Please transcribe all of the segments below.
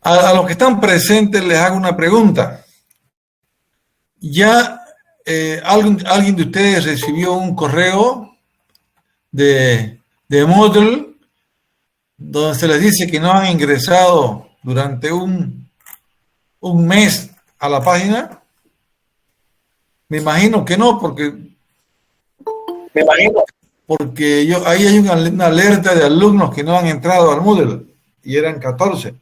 A los que están presentes les hago una pregunta. ¿Ya alguien de ustedes recibió un correo de Moodle donde se les dice que no han ingresado durante un mes a la página? Me imagino que no, Me imagino. porque ahí hay una alerta de alumnos que no han entrado al Moodle y eran 14.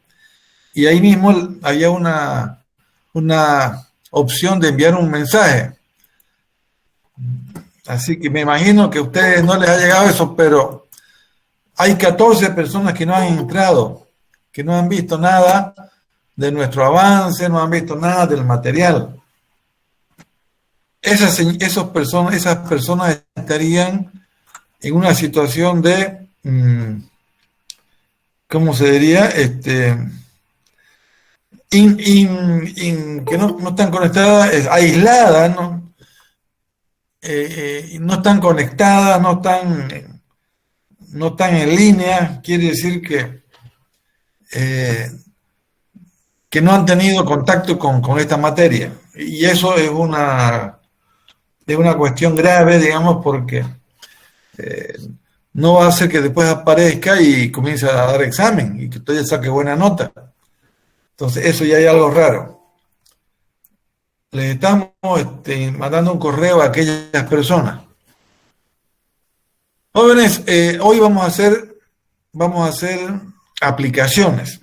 Y ahí mismo había una opción de enviar un mensaje. Así que me imagino que a ustedes no les ha llegado eso, pero hay 14 personas que no han entrado, que no han visto nada de nuestro avance, no han visto nada del material. Esas personas estarían en una situación de, ¿cómo se diría? Que no están conectadas, aisladas, ¿no? No están conectadas, no están en línea, quiere decir eh, que no han tenido contacto con esta materia. Y eso es una cuestión grave, digamos, porque eh, no va a hacer que después aparezca y comience a dar examen y que usted saque buena nota. Entonces, eso ya hay algo raro. Les estamos mandando un correo a aquellas personas. Jóvenes, hoy vamos a hacer aplicaciones.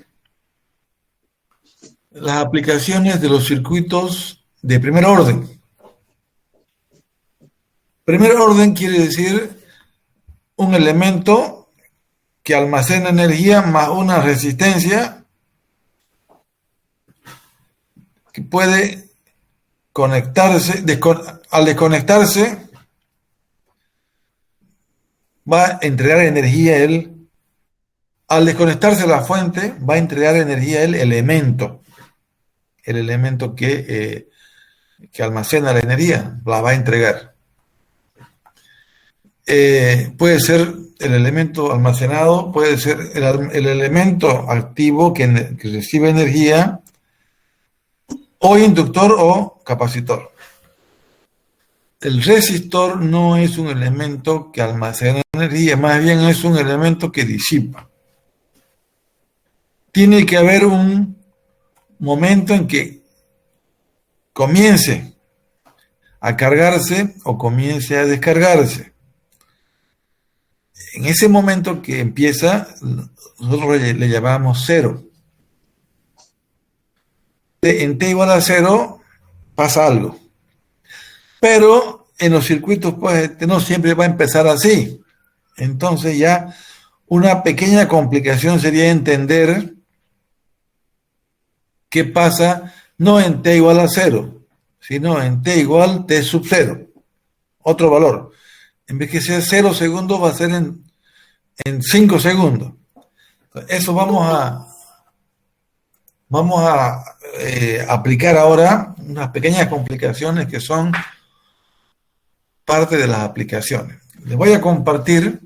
Las aplicaciones de los circuitos de primer orden. Primer orden quiere decir un elemento que almacena energía más una resistencia que puede conectarse, al desconectarse va a entregar energía al desconectarse la fuente va a entregar energía el elemento que almacena la energía, la va a entregar. Puede ser el elemento almacenado, puede ser el elemento activo que recibe energía, o inductor o capacitor. El resistor no es un elemento que almacena energía, más bien es un elemento que disipa. Tiene que haber un momento en que comience a cargarse o comience a descargarse. En ese momento que empieza, nosotros le llamamos cero. En T igual a cero pasa algo. Pero en los circuitos, pues, no siempre va a empezar así. Entonces ya una pequeña complicación sería entender qué pasa no en T igual a cero, sino en T igual T sub cero. Otro valor. En vez que sea 0 segundos, va a ser en 5 segundos. Eso vamos a aplicar ahora unas pequeñas complicaciones que son parte de las aplicaciones. Les voy a compartir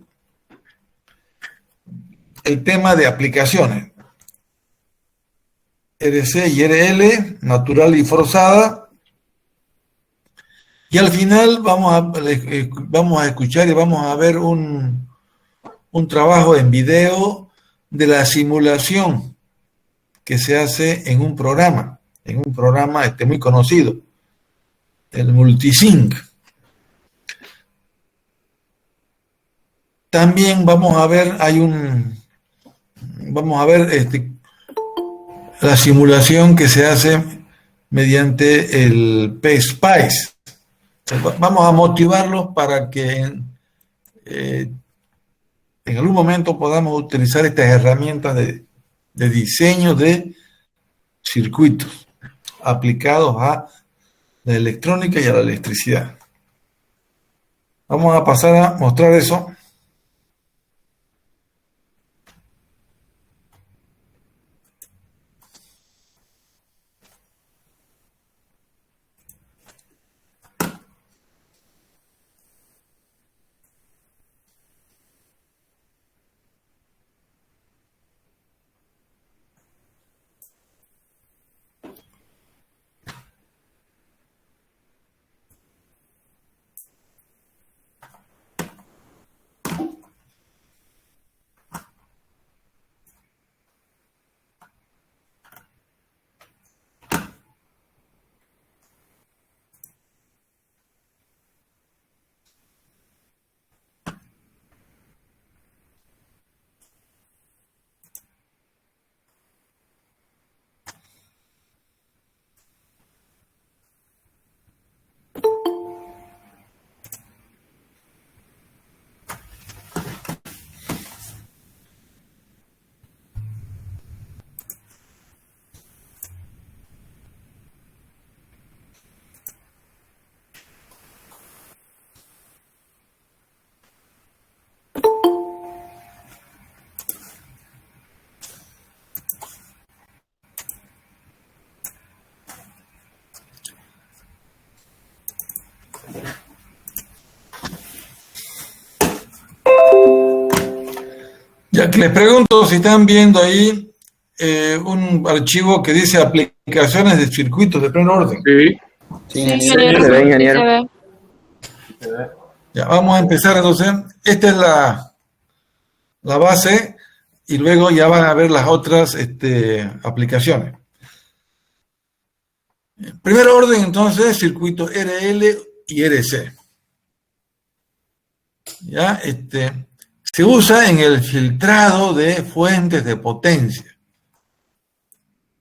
el tema de aplicaciones. RC y RL, natural y forzada. Y al final vamos a escuchar y vamos a ver un trabajo en video de la simulación que se hace en un programa muy conocido, el Multisync. También vamos a ver la simulación que se hace mediante el PSPICE. Vamos a motivarlos para que en algún momento podamos utilizar estas herramientas de diseño de circuitos aplicados a la electrónica y a la electricidad. Vamos a pasar a mostrar eso. Ya que les pregunto si están viendo ahí un archivo que dice aplicaciones de circuitos de primer orden. Sí. Sí, Sí, ingeniero. ingeniero, Se ve, sí ingeniero. se ve. Ya, vamos a empezar entonces. Esta es la base y luego ya van a ver las otras aplicaciones. Primer orden entonces, circuito RL y RC. Ya, se usa en el filtrado de fuentes de potencia.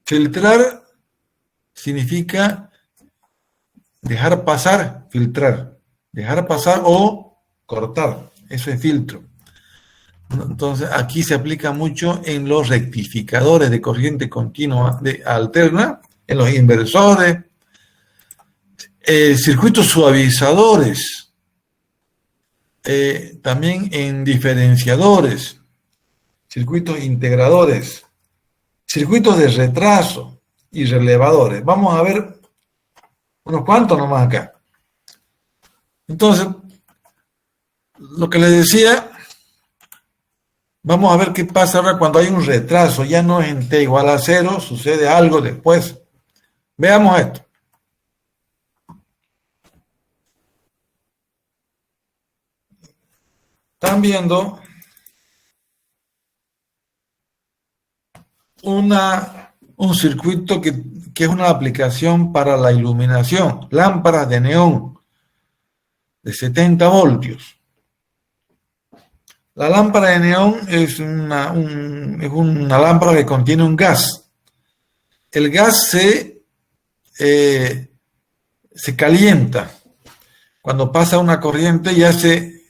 Filtrar significa dejar pasar, filtrar. Dejar pasar o cortar. Eso es filtro. Entonces, aquí se aplica mucho en los rectificadores de corriente continua alterna, en los inversores, circuitos suavizadores, también en diferenciadores, circuitos integradores, circuitos de retraso y relevadores. Vamos a ver unos cuantos nomás acá. Entonces, lo que les decía, vamos a ver qué pasa ahora cuando hay un retraso. Ya no es en t igual a 0, sucede algo después. Veamos esto. Están viendo un circuito que es una aplicación para la iluminación, lámparas de neón de 70 voltios. La lámpara de neón es una lámpara que contiene un gas. El gas se calienta. Cuando pasa una corriente ya se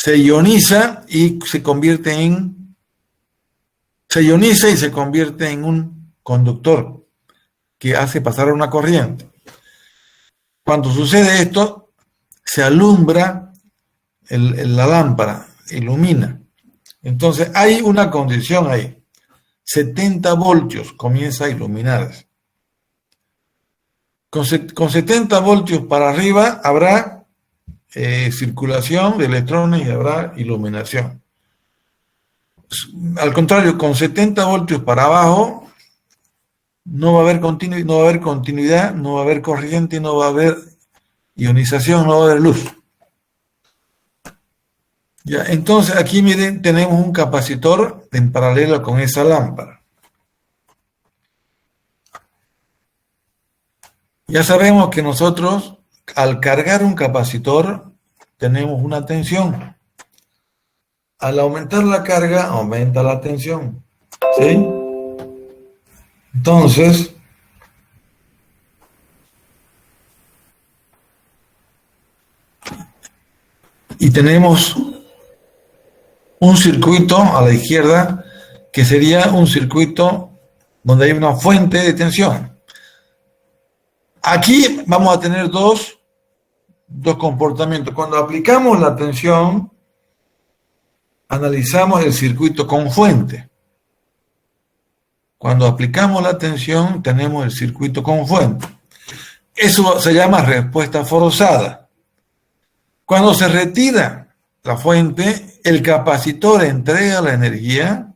ioniza y se ioniza y se convierte en un conductor que hace pasar una corriente. Cuando sucede esto, se alumbra la lámpara, ilumina. Entonces hay una condición ahí. 70 voltios comienza a iluminarse. Con 70 voltios para arriba habrá circulación de electrones y habrá iluminación. Al contrario, con 70 voltios para abajo no va a haber continuidad, no va a haber corriente, no va a haber ionización, no va a haber luz. Ya, entonces aquí miren, tenemos un capacitor en paralelo con esa lámpara. Ya sabemos que nosotros al cargar un capacitor tenemos una tensión. Al aumentar la carga, aumenta la tensión. ¿Sí? Entonces, y tenemos un circuito a la izquierda que sería un circuito donde hay una fuente de tensión. Aquí vamos a tener dos comportamientos. Cuando aplicamos la tensión, analizamos el circuito con fuente. Cuando aplicamos la tensión, tenemos el circuito con fuente. Eso se llama respuesta forzada. Cuando se retira la fuente, el capacitor entrega la energía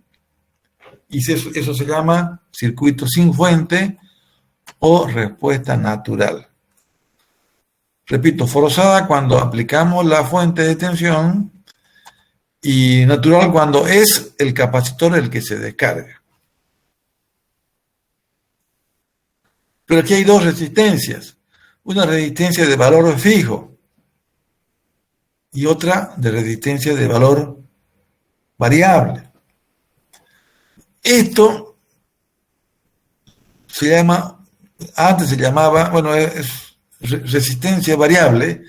y eso se llama circuito sin fuente o respuesta natural. Repito, forzada cuando aplicamos la fuente de tensión y natural cuando es el capacitor el que se descarga. Pero aquí hay dos resistencias. Una resistencia de valor fijo y otra de resistencia de valor variable. Esto se llama, antes se llamaba, bueno, es resistencia variable,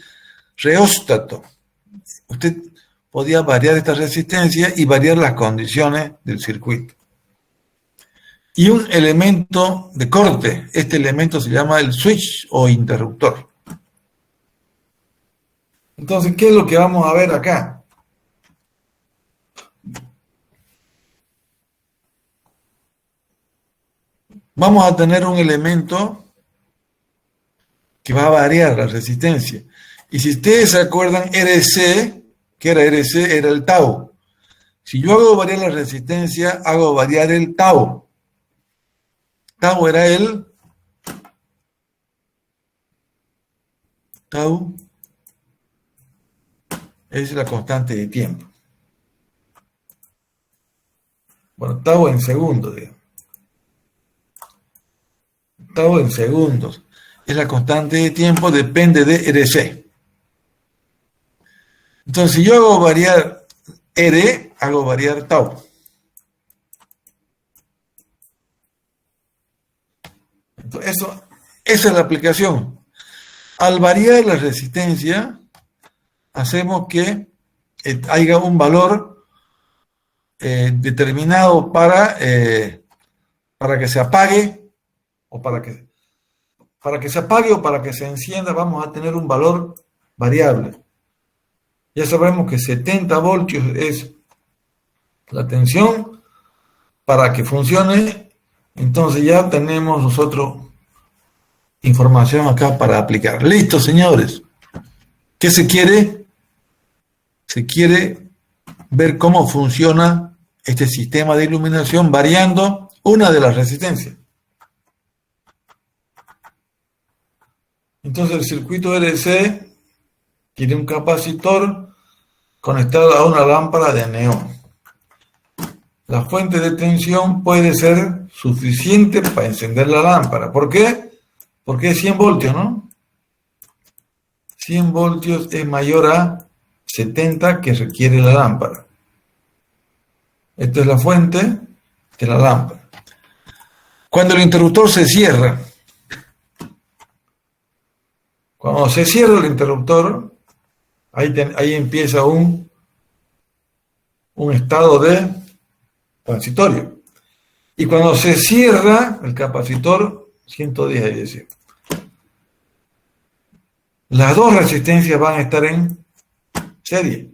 reóstato. Usted podía variar esta resistencia y variar las condiciones del circuito. Y un elemento de corte, este elemento se llama el switch o interruptor. Entonces, ¿qué es lo que vamos a ver acá? Vamos a tener un elemento que va a variar la resistencia. Y si ustedes se acuerdan, RC, que era RC, era el tau. Si yo hago variar la resistencia, hago variar el tau. Tau era el tau, es la constante de tiempo. Bueno, tau en segundos, digamos. Tau en segundos. Es la constante de tiempo, depende de RC. Entonces, si yo hago variar R, hago variar tau. Entonces, esa es la aplicación. Al variar la resistencia, hacemos que haya un valor determinado para que se apague o para que se apague o para que se encienda, vamos a tener un valor variable. Ya sabemos que 70 voltios es la tensión para que funcione, entonces ya tenemos nosotros información acá para aplicar. Listo, señores. ¿Qué se quiere? Se quiere ver cómo funciona este sistema de iluminación variando una de las resistencias. Entonces el circuito RC tiene un capacitor conectado a una lámpara de neón. La fuente de tensión puede ser suficiente para encender la lámpara. ¿Por qué? Porque es 100 voltios, ¿no? 100 voltios es mayor a 70 que requiere la lámpara. Esta es la fuente de la lámpara. Cuando el interruptor se cierra, cuando se cierra el interruptor, ahí empieza un estado de transitorio. Y cuando se cierra el capacitor, 110, es decir, las dos resistencias van a estar en serie.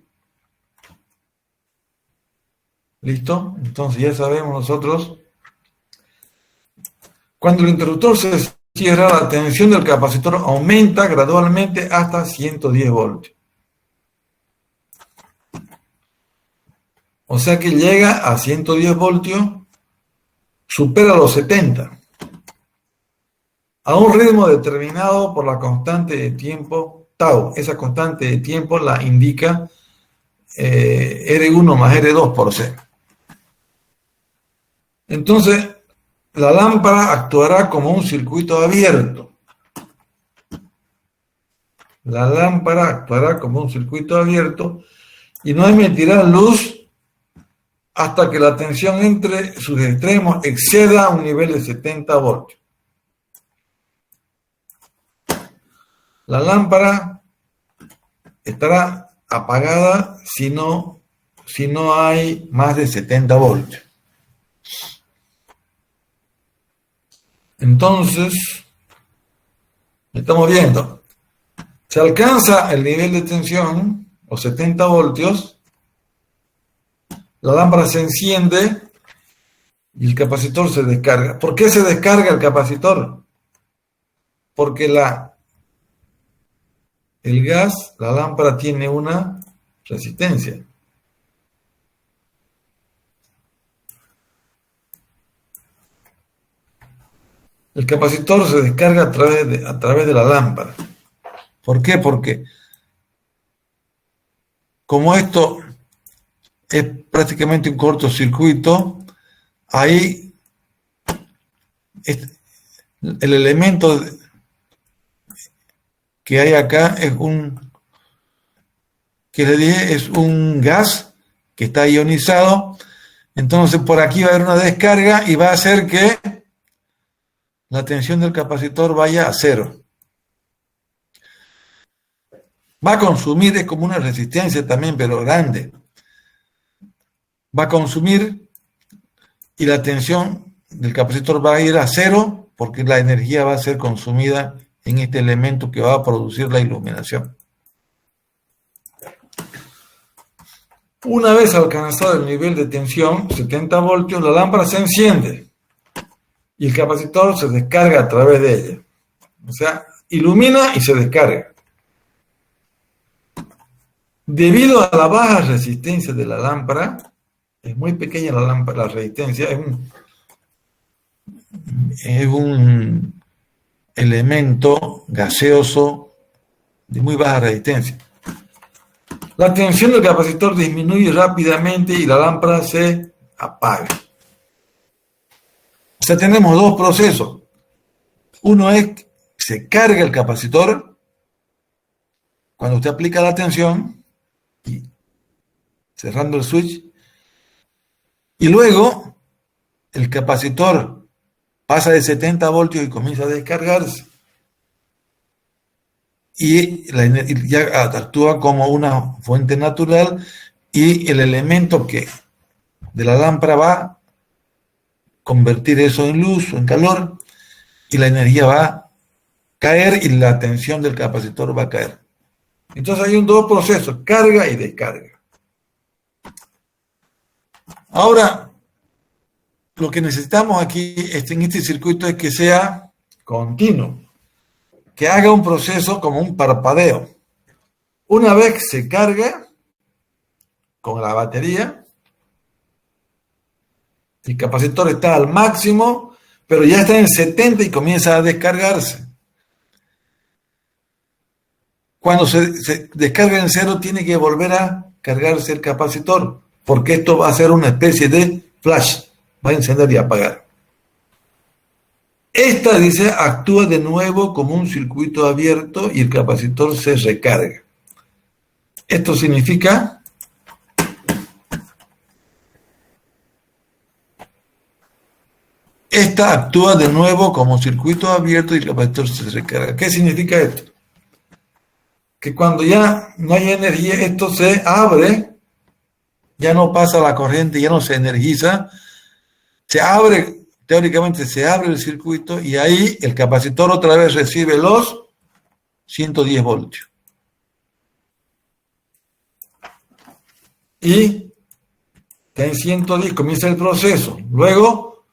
¿Listo? Entonces ya sabemos nosotros, cuando el interruptor se cierra, la tensión del capacitor aumenta gradualmente hasta 110 voltios. O sea que llega a 110 voltios, supera los 70, a un ritmo determinado por la constante de tiempo tau. Esa constante de tiempo la indica R1 más R2 por C. Entonces, la lámpara actuará como un circuito abierto. La lámpara actuará como un circuito abierto y no emitirá luz hasta que la tensión entre sus extremos exceda un nivel de 70 voltios. La lámpara estará apagada si no hay más de 70 voltios. Entonces, estamos viendo, se alcanza el nivel de tensión, los 70 voltios, la lámpara se enciende y el capacitor se descarga. ¿Por qué se descarga el capacitor? Porque el gas, la lámpara tiene una resistencia. El capacitor se descarga a través de la lámpara. ¿Por qué? Porque como esto es prácticamente un cortocircuito, ahí el elemento que hay acá es es un gas que está ionizado. Entonces por aquí va a haber una descarga y va a hacer que la tensión del capacitor vaya a cero. Va a consumir, es como una resistencia también, pero grande. Va a consumir y la tensión del capacitor va a ir a cero porque la energía va a ser consumida en este elemento que va a producir la iluminación. Una vez alcanzado el nivel de tensión, 70 voltios, la lámpara se enciende y el capacitor se descarga a través de ella. O sea, ilumina y se descarga. Debido a la baja resistencia de la lámpara, es muy pequeña la lámpara, la resistencia, es un elemento gaseoso de muy baja resistencia. La tensión del capacitor disminuye rápidamente y la lámpara se apaga. O sea, tenemos dos procesos. Uno es que se carga el capacitor cuando usted aplica la tensión y cerrando el switch, y luego el capacitor pasa de 70 voltios y comienza a descargarse. Y ya actúa como una fuente natural y el elemento de la lámpara va a convertir eso en luz o en calor y la energía va a caer y la tensión del capacitor va a caer. Entonces hay dos procesos, carga y descarga. Ahora, lo que necesitamos aquí en este circuito es que sea continuo, que haga un proceso como un parpadeo. Una vez que se carga con la batería, el capacitor está al máximo, pero ya está en 70 y comienza a descargarse. Cuando se descarga en cero, tiene que volver a cargarse el capacitor, porque esto va a ser una especie de flash, va a encender y apagar. Esta, dice, actúa de nuevo como un circuito abierto y el capacitor se recarga. Esto significa esta actúa de nuevo como circuito abierto y el capacitor se recarga. ¿Qué significa esto? Que cuando ya no hay energía, esto se abre, ya no pasa la corriente, ya no se energiza, se abre, teóricamente se abre el circuito y ahí el capacitor otra vez recibe los 110 voltios. Y está en 110, comienza el proceso, luego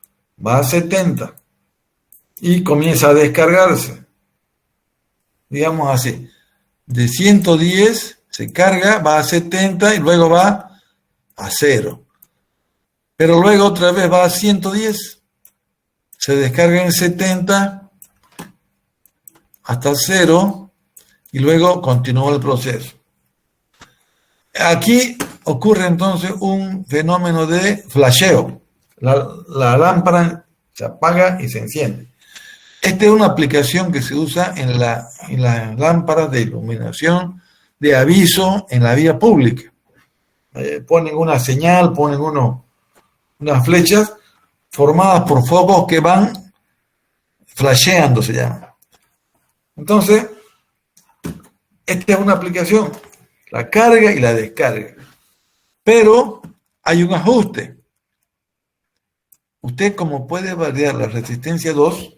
va a 70 y comienza a descargarse, digamos así. De 110 se carga, va a 70 y luego va a 0. Pero luego otra vez va a 110, se descarga en 70 hasta 0 y luego continúa el proceso. Aquí ocurre entonces un fenómeno de flasheo. La lámpara se apaga y se enciende. Esta es una aplicación que se usa en las lámparas de iluminación de aviso en la vía pública. Ponen una señal, ponen unas flechas formadas por focos que van flasheando, se llama. Entonces, esta es una aplicación, la carga y la descarga. Pero hay un ajuste. Usted, como puede variar la resistencia 2,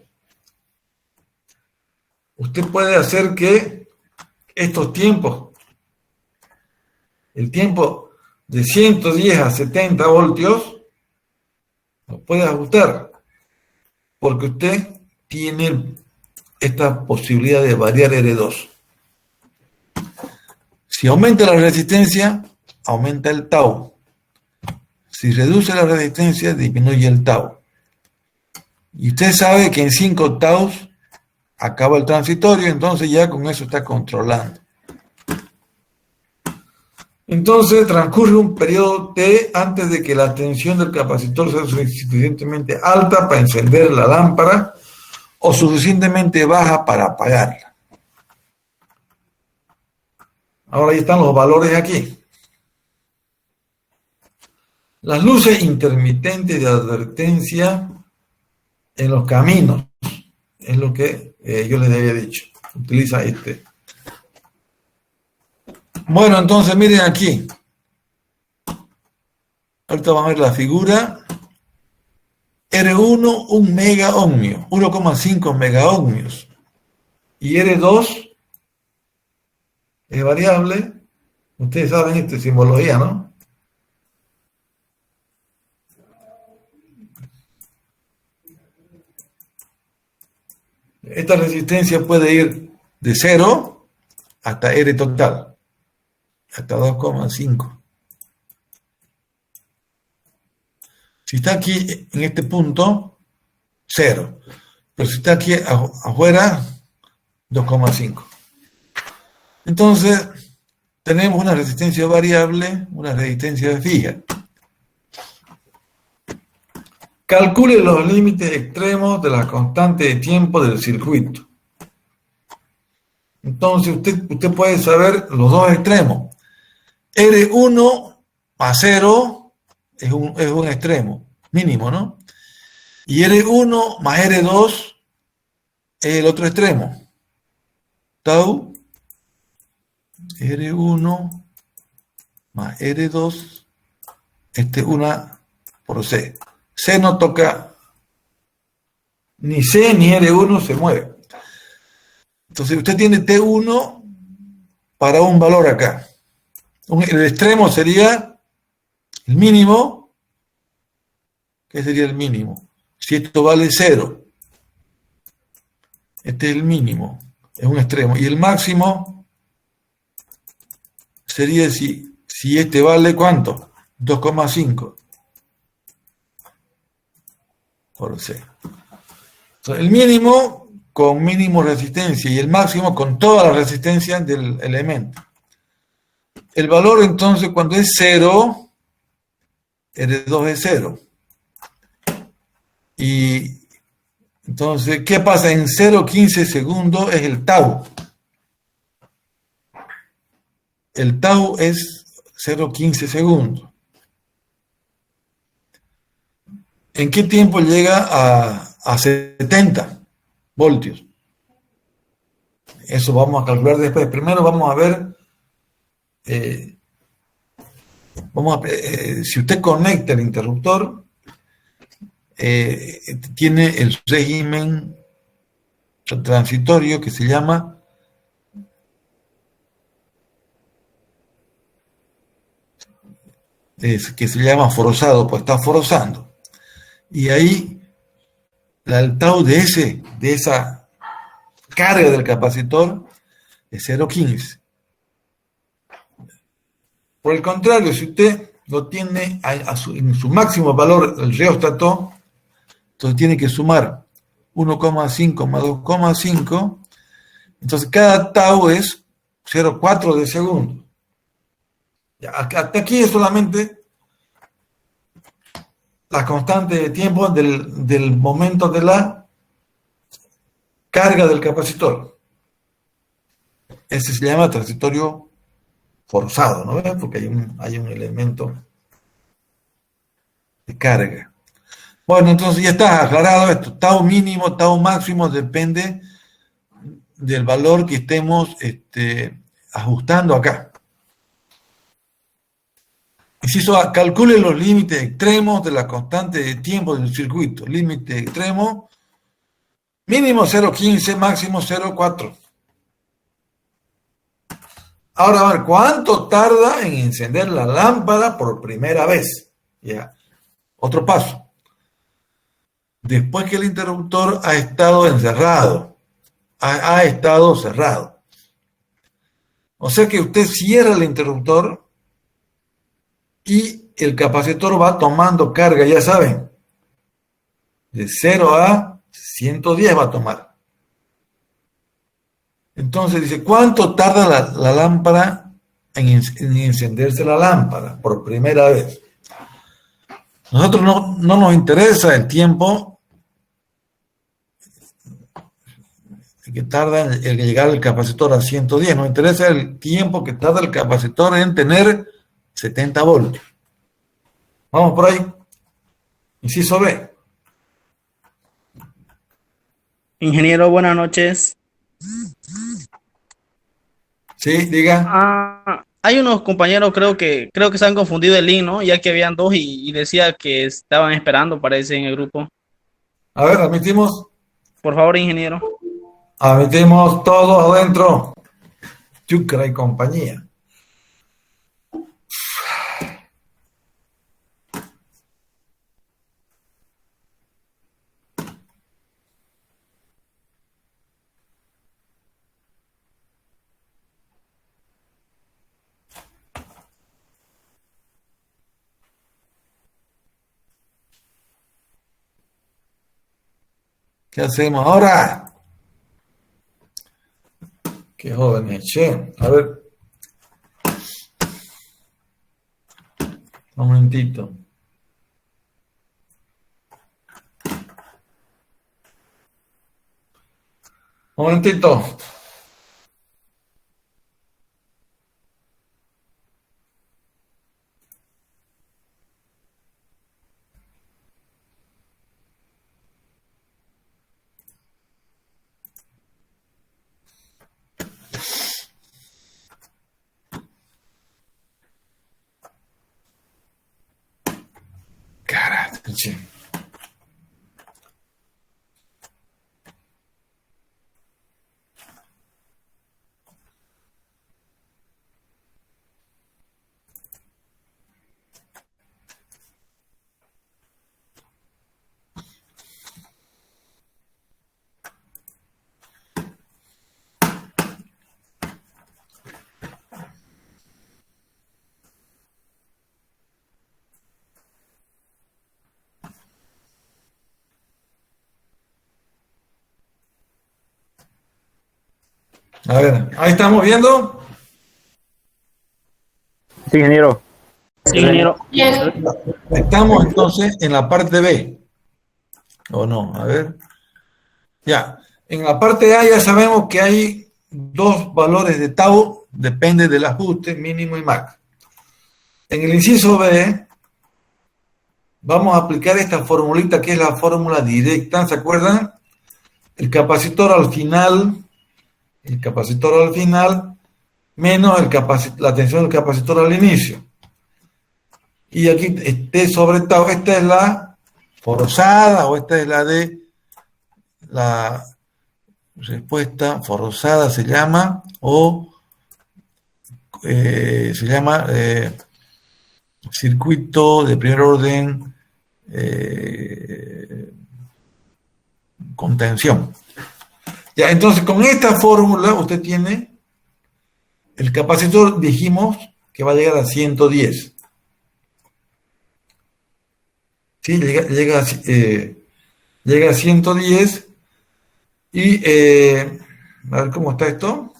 usted puede hacer que estos tiempos, el tiempo de 110 a 70 voltios, lo puede ajustar, porque usted tiene esta posibilidad de variar R2. Si aumenta la resistencia, aumenta el tau. Si reduce la resistencia, disminuye el tau. Y usted sabe que en 5 taus acaba el transitorio, entonces ya con eso está controlando. Entonces transcurre un periodo T antes de que la tensión del capacitor sea suficientemente alta para encender la lámpara o suficientemente baja para apagarla. Ahora ahí están los valores aquí. Las luces intermitentes de advertencia en los caminos, es lo que yo les había dicho. Utiliza este. Bueno, entonces miren aquí. Ahorita vamos a ver la figura. R1, 1 megaohmio, 1,5 megaohmios. Y R2 es variable. Ustedes saben esta simbología, ¿no? Esta resistencia puede ir de 0 hasta R total. hasta 2,5. Si está aquí en este punto, 0. Pero si está aquí afuera, 2,5. Entonces, tenemos una resistencia variable, una resistencia fija. Calcule los límites extremos de la constante de tiempo del circuito. Entonces, usted puede saber los dos extremos. R1 más 0 es un extremo mínimo, ¿no? Y R1 más R2 es el otro extremo. Tau R1 más R2, 1 por C. C no toca, ni C ni R1 se mueve. Entonces usted tiene T1 para un valor acá. El extremo sería el mínimo. ¿Qué sería el mínimo? Si esto vale 0, este es el mínimo, es un extremo. Y el máximo sería si este vale ¿cuánto? 2,5 por C. Entonces, el mínimo con mínimo resistencia y el máximo con toda la resistencia del elemento. El valor entonces cuando es 0, R2 es 0. Y entonces, ¿qué pasa? En 0,15 segundos es el tau. El tau es 0,15 segundos. ¿En qué tiempo llega a 70 voltios? Eso vamos a calcular después. Primero vamos a ver, si usted conecta el interruptor, tiene el régimen transitorio que se llama forzado, pues está forzando. Y ahí el tau de esa carga del capacitor es 0,15. Por el contrario, si usted lo tiene en su máximo valor, el reóstato, entonces tiene que sumar 1,5 más 2,5, entonces cada tau es 0,4 de segundo. Hasta aquí es solamente la constante de tiempo del momento de la carga del capacitor. Ese se llama transitorio forzado, ¿no ves? Porque hay un elemento de carga. Bueno, entonces ya está aclarado esto. Tau mínimo, tau máximo depende del valor que estemos ajustando acá. Inciso A, calcule los límites extremos de la constante de tiempo del circuito. Límite extremo, mínimo 0,15, máximo 0,4. Ahora, a ver, ¿cuánto tarda en encender la lámpara por primera vez? Ya. Otro paso. Después que el interruptor ha estado encerrado, ha estado cerrado. O sea que usted cierra el interruptor y el capacitor va tomando carga, ya saben, de 0 a 110 va a tomar. Entonces dice, ¿cuánto tarda la lámpara en encenderse la lámpara por primera vez? Nosotros no nos interesa el tiempo que tarda en llegar el capacitor a 110, nos interesa el tiempo que tarda el capacitor en tener 70 voltios. Vamos por ahí. Inciso B. Ingeniero, buenas noches. Sí, diga. Hay unos compañeros, creo que se han confundido el link, ¿no? Ya que habían dos y decía que estaban esperando, parece, en el grupo. A ver, admitimos. Por favor, ingeniero. Admitimos todos adentro. Yucra y compañía. ¿Qué hacemos ahora? Qué jóvenes, che. A ver. Un momentito. Un momentito. Carajo, che. A ver, ahí estamos viendo. Sí, ingeniero. Sí, ingeniero. Estamos entonces en la parte B. ¿O no? A ver. Ya. En la parte A ya sabemos que hay dos valores de tau, depende del ajuste mínimo y max. En el inciso B, vamos a aplicar esta formulita que es la fórmula directa, ¿se acuerdan? El capacitor al final menos la tensión del capacitor al inicio. Y aquí T sobre tau, esta es la forzada o esta es la de la respuesta forzada se llama, o se llama circuito de primer orden con tensión. Ya, entonces con esta fórmula usted tiene el capacitor, dijimos que va a llegar a 110. ¿Sí? Llega a 110 y a ver cómo está esto.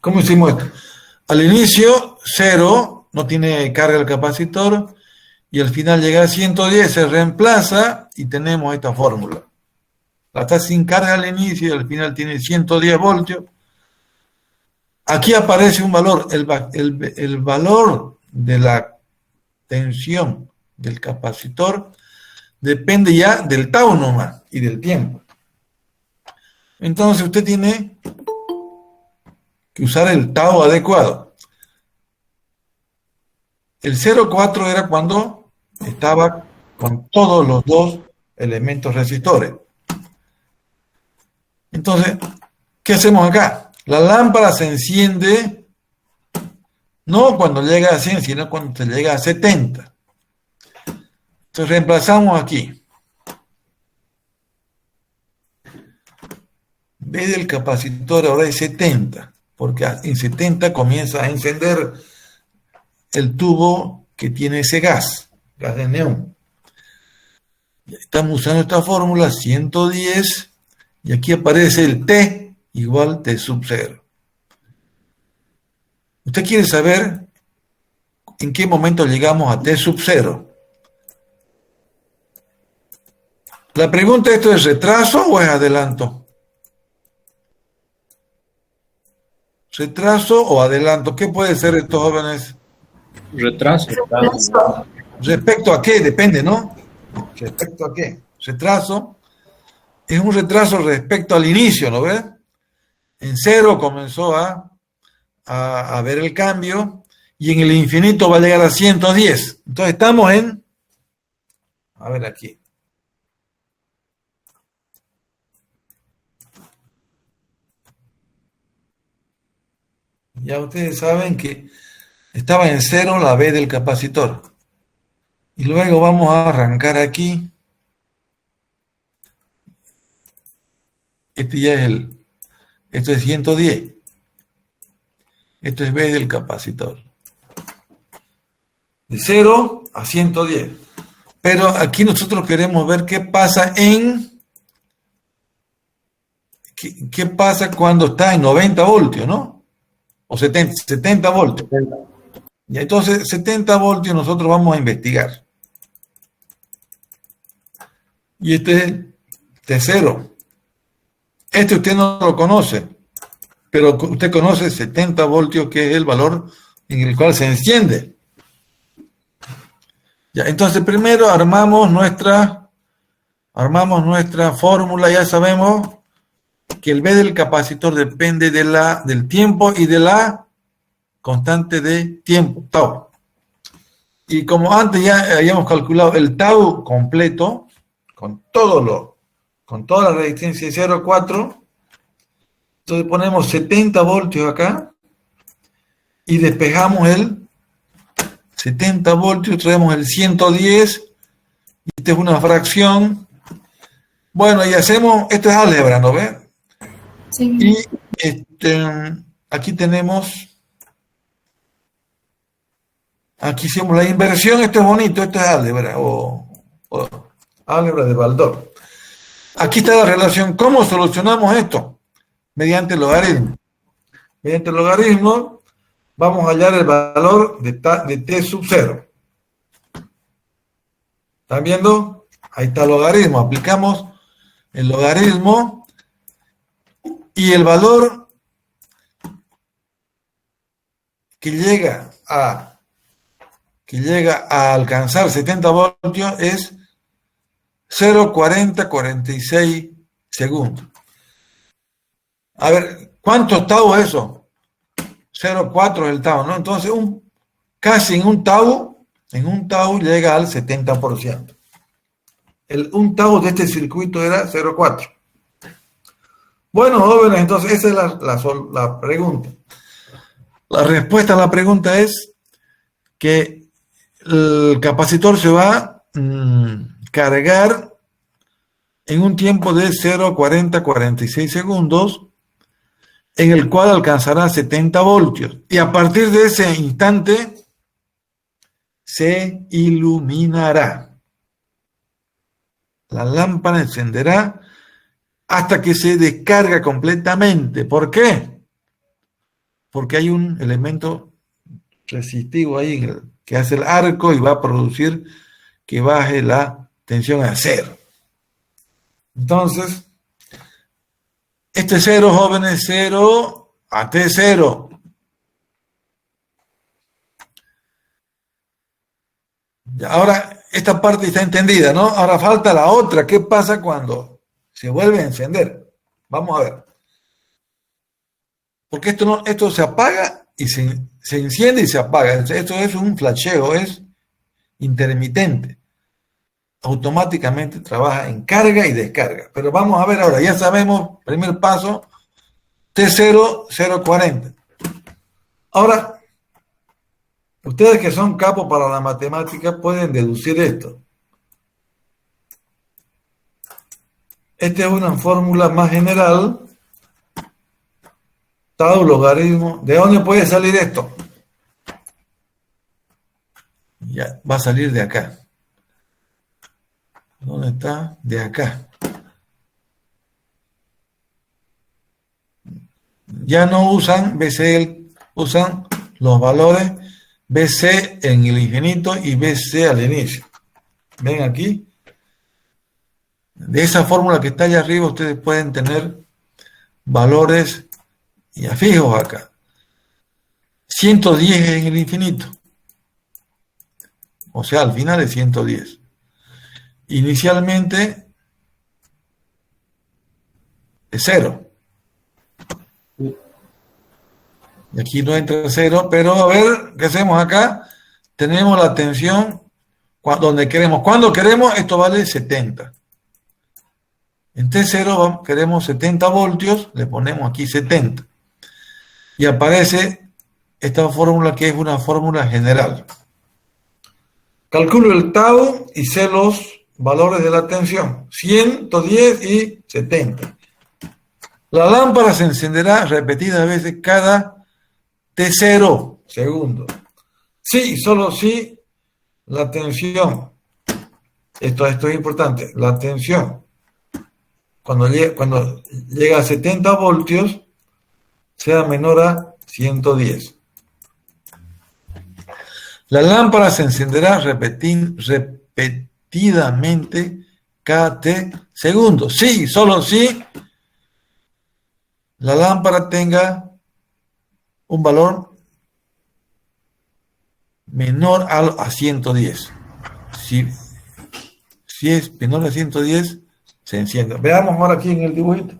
¿Cómo hicimos esto? Al inicio 0, no tiene carga el capacitor, y al final llega a 110, se reemplaza y tenemos esta fórmula. Está sin carga al inicio y al final tiene 110 voltios. Aquí aparece un valor, el valor de la tensión del capacitor depende ya del tau nomás y del tiempo. Entonces usted tiene que usar el tau adecuado. El 0,4 era cuando estaba con todos los dos elementos resistores. Entonces, ¿qué hacemos acá? La lámpara se enciende no cuando llega a 100, sino cuando se llega a 70. Entonces reemplazamos aquí. En vez del capacitor ahora es 70, porque en 70 comienza a encender el tubo que tiene ese gas de neón. Estamos usando esta fórmula 110 y aquí aparece el T igual T sub 0. ¿Usted quiere saber en qué momento llegamos a T sub 0? La pregunta, ¿esto es retraso o es adelanto? ¿Retraso o adelanto? ¿Qué puede ser esto, jóvenes? Retraso. ¿Respecto a qué? Depende, ¿no? ¿Respecto a qué? Retraso es un retraso respecto al inicio, ¿no ves? En 0 comenzó a ver el cambio y en el infinito va a llegar a 110. Entonces estamos en... A ver aquí. Ya ustedes saben que estaba en 0 la B del capacitor. Y luego vamos a arrancar aquí. Este ya es esto es 110. Esto es B del capacitor. De 0 a 110. Pero aquí nosotros queremos ver qué pasa en ¿qué pasa cuando está en 90 voltios, no? O 70 voltios. Y entonces 70 voltios nosotros vamos a investigar. Y este es T0. Este usted no lo conoce, pero usted conoce 70 voltios, que es el valor en el cual se enciende. Ya, entonces primero armamos nuestra fórmula. Ya sabemos que el B del capacitor depende del tiempo y de la constante de tiempo, tau. Y como antes ya habíamos calculado el tau completo, con toda la resistencia de 0,4, entonces ponemos 70 voltios acá y despejamos el 70 voltios, traemos el 110, y esta es una fracción. Bueno, y hacemos, esto es álgebra, ¿no ve? Sí. Y aquí tenemos, aquí hicimos la inversión. Esto es bonito, esto es álgebra, o álgebra de Baldor. Aquí está la relación. ¿Cómo solucionamos esto? Mediante el logaritmo. Mediante el logaritmo vamos a hallar el valor de t sub 0. ¿Están viendo? Ahí está el logaritmo. Aplicamos el logaritmo y el valor que llega a alcanzar 70 voltios es 0,4046 segundos. A ver, ¿cuántos tau es eso? 0,4 es el tau, ¿no? Entonces, casi en un tau llega al 70%. Un tau de este circuito era 0,4. Bueno, jóvenes, entonces esa es la pregunta. La respuesta a la pregunta es que el capacitor se va a cargar en un tiempo de 0,4046 segundos, en el cual alcanzará 70 voltios. Y a partir de ese instante se iluminará. La lámpara encenderá hasta que se descarga completamente. ¿Por qué? Porque hay un elemento resistivo ahí que hace el arco y va a producir que baje la tensión a 0. Entonces, este 0, jóvenes, 0 a T0. Ahora, esta parte está entendida, ¿no? Ahora falta la otra. ¿Qué pasa cuando se vuelve a encender? Vamos a ver. Porque esto se apaga y se enciende y se apaga. Esto es un flasheo, es intermitente. Automáticamente trabaja en carga y descarga. Pero vamos a ver ahora, ya sabemos, primer paso, T0, 0,40. Ahora, ustedes que son capos para la matemática pueden deducir esto. Esta es una fórmula más general. Tau logaritmo. ¿De dónde puede salir esto? Ya, va a salir de acá. ¿Dónde está? De acá. Ya no usan BC, usan los valores BC en el infinito y BC al inicio. ¿Ven aquí? De esa fórmula que está allá arriba ustedes pueden tener valores ya fijos acá. 110 en el infinito. O sea, al final es 110. Inicialmente es 0. Y aquí no entra 0, pero a ver, ¿qué hacemos acá? Tenemos la tensión donde queremos. Cuando queremos, esto vale 70. En T0 queremos 70 voltios, le ponemos aquí 70. Y aparece esta fórmula que es una fórmula general. Calculo el tau y sé los valores de la tensión, 110 y 70. La lámpara se encenderá repetidas veces cada T0 segundo. Sí, solo si la tensión, esto es importante, la tensión cuando llega a 70 voltios, sea menor a 110. La lámpara se encenderá repetidamente cada T segundos. Sí, solo si la lámpara tenga un valor menor a 110. Si es menor a 110, se enciende. Veamos ahora aquí en el dibujito.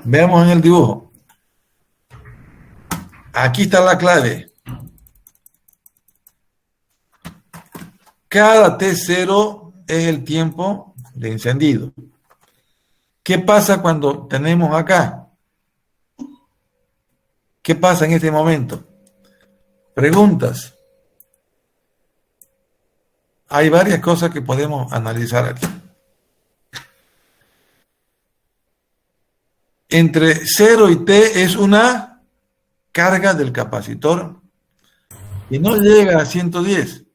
Veamos en el dibujo. Aquí está la clave. Cada T0 es el tiempo de encendido. ¿Qué pasa cuando tenemos acá? ¿Qué pasa en este momento? Preguntas. Hay varias cosas que podemos analizar aquí. Entre 0 y T es una carga del capacitor y no llega a 110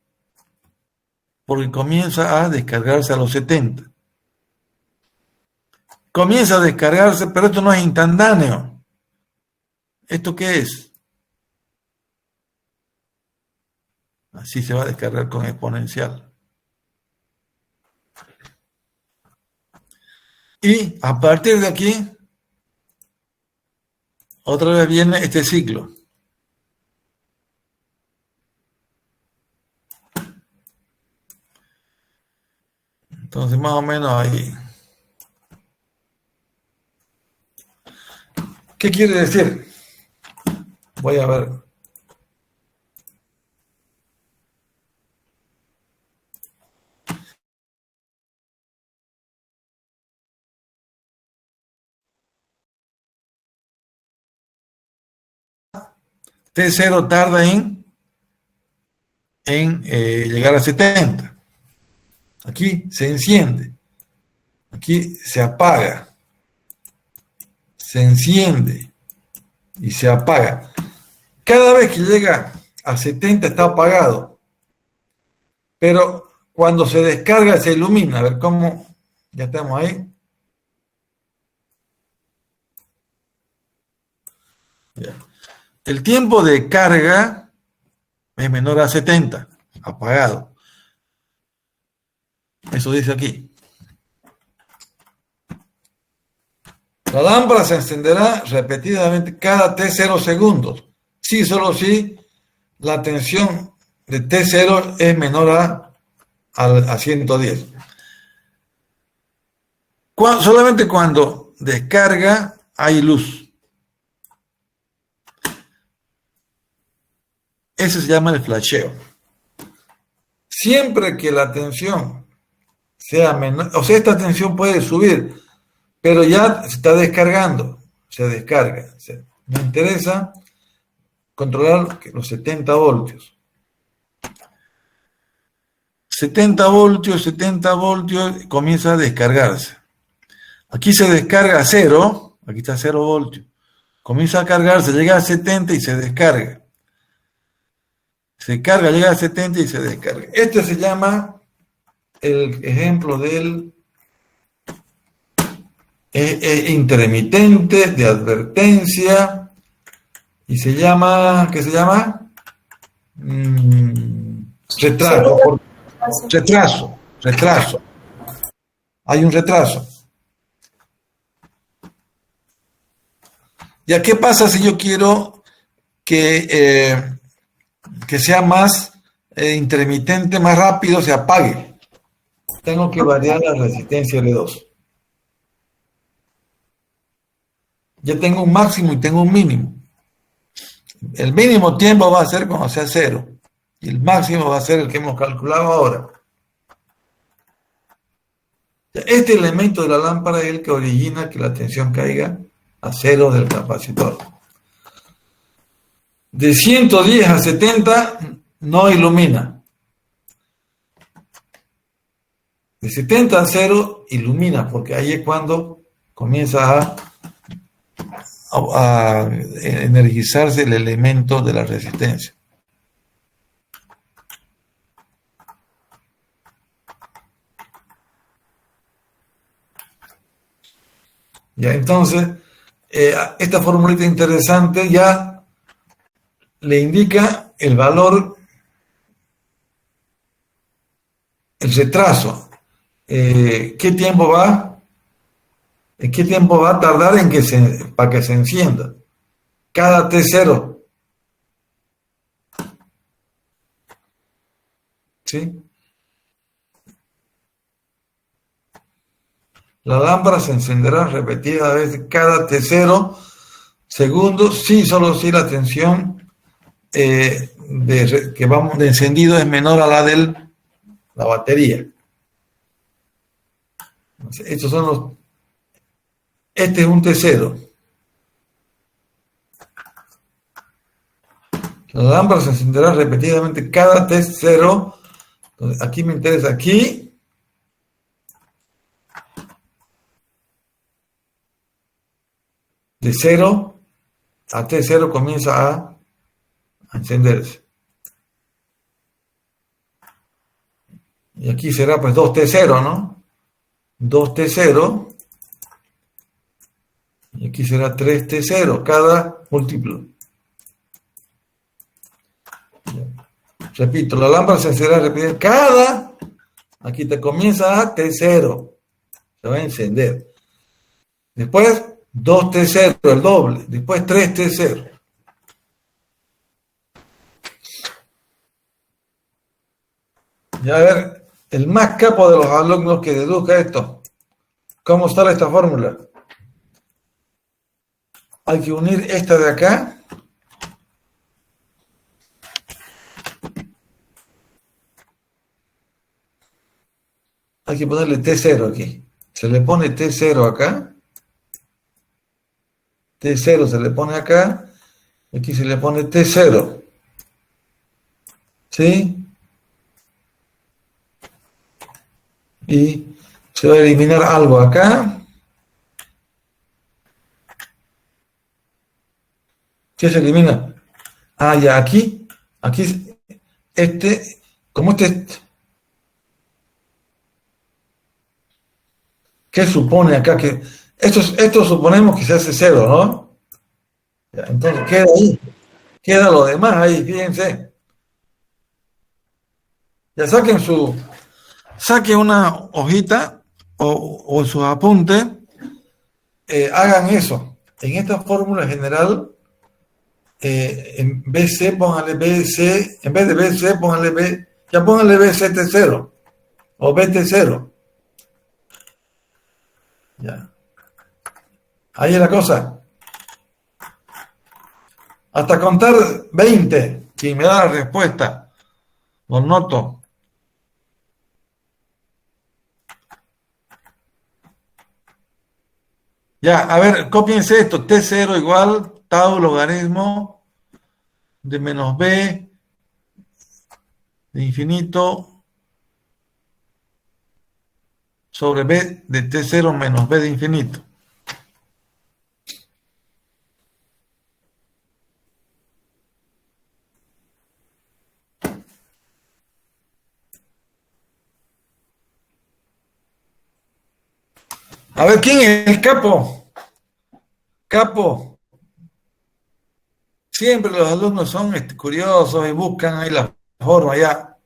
porque comienza a descargarse a los 70. Comienza a descargarse, pero esto no es instantáneo. ¿Esto qué es? Así se va a descargar con exponencial. Y a partir de aquí, otra vez viene este ciclo. Entonces, más o menos ahí. ¿Qué quiere decir? Voy a ver. T0 tarda en llegar a 70. Aquí se enciende. Aquí se apaga. Se enciende. Y se apaga. Cada vez que llega a 70 está apagado. Pero cuando se descarga se ilumina. A ver cómo. Ya estamos ahí. Ya. El tiempo de carga es menor a 70, apagado. Eso dice aquí. La lámpara se encenderá repetidamente cada T0 segundos. Sí, solo si la tensión de T0 es menor a 110. Solamente cuando descarga hay luz. Eso se llama el flasheo. Siempre que la tensión sea menor, o sea, esta tensión puede subir, pero ya se está descargando, se descarga. Me interesa controlar los 70 voltios. 70 voltios, comienza a descargarse. Aquí se descarga a 0, aquí está 0 voltios. Comienza a cargarse, llega a 70 y se descarga. Se carga, llega a 70 y se descarga. Este se llama el ejemplo del intermitente de advertencia y se llama, ¿qué se llama? Retraso. Hay un retraso. ¿Ya qué pasa si yo quiero que sea más intermitente, más rápido, se apague? Tengo que variar la resistencia L2. Ya tengo un máximo y tengo un mínimo. El mínimo tiempo va a ser cuando sea 0. Y el máximo va a ser el que hemos calculado ahora. Este elemento de la lámpara es el que origina que la tensión caiga a 0 del capacitor. De 110 a 70 no ilumina. De 70 a 0 ilumina, porque ahí es cuando comienza a energizarse el elemento de la resistencia. Ya, entonces, esta formulita interesante ya le indica el valor, el retraso. ¿Qué tiempo va? ¿Qué tiempo va a tardar para que se encienda? Cada T0. ¿Sí? La lámpara se encenderá repetidas veces cada T0 segundos, sí, solo si la tensión que vamos de encendido es menor a la de la batería. Estos son los. Este es un T0. La lámpara se encenderá repetidamente cada T0. Entonces, aquí me interesa aquí. De 0 a T0 comienza a encenderse. Y aquí será pues 2T0, ¿no? 2T0. Y aquí será 3T0, cada múltiplo. Repito, la lámpara se encenderá repetidamente cada. Aquí te comienza a T0. Se va a encender. Después 2T0, el doble. Después 3T0. Y a ver, el más capo de los alumnos que deduzca esto. ¿Cómo sale esta fórmula? Hay que unir esta de acá. Hay que ponerle T0 aquí. Se le pone T0 acá. T0 se le pone acá. Aquí se le pone T0. ¿Sí? Y se va a eliminar algo acá. ¿Qué se elimina? Ah, ya, aquí, como ¿qué supone acá? Que esto suponemos que se hace 0, ¿no? Ya, entonces queda ahí, queda lo demás ahí, fíjense. Ya saquen una hojita o sus apuntes, hagan eso. En esta fórmula general, en BC, pónganle BC, en vez de BC, pónganle B, ya pónganle BCT0 o BT0. Ya. Ahí es la cosa. Hasta contar 20, si me da la respuesta, lo noto. Ya, a ver, cópiense esto. T0 igual tau logaritmo de menos b de infinito sobre b de T0 menos b de infinito. A ver, ¿quién es el capo? Capo. Siempre los alumnos son curiosos y buscan ahí la forma ya.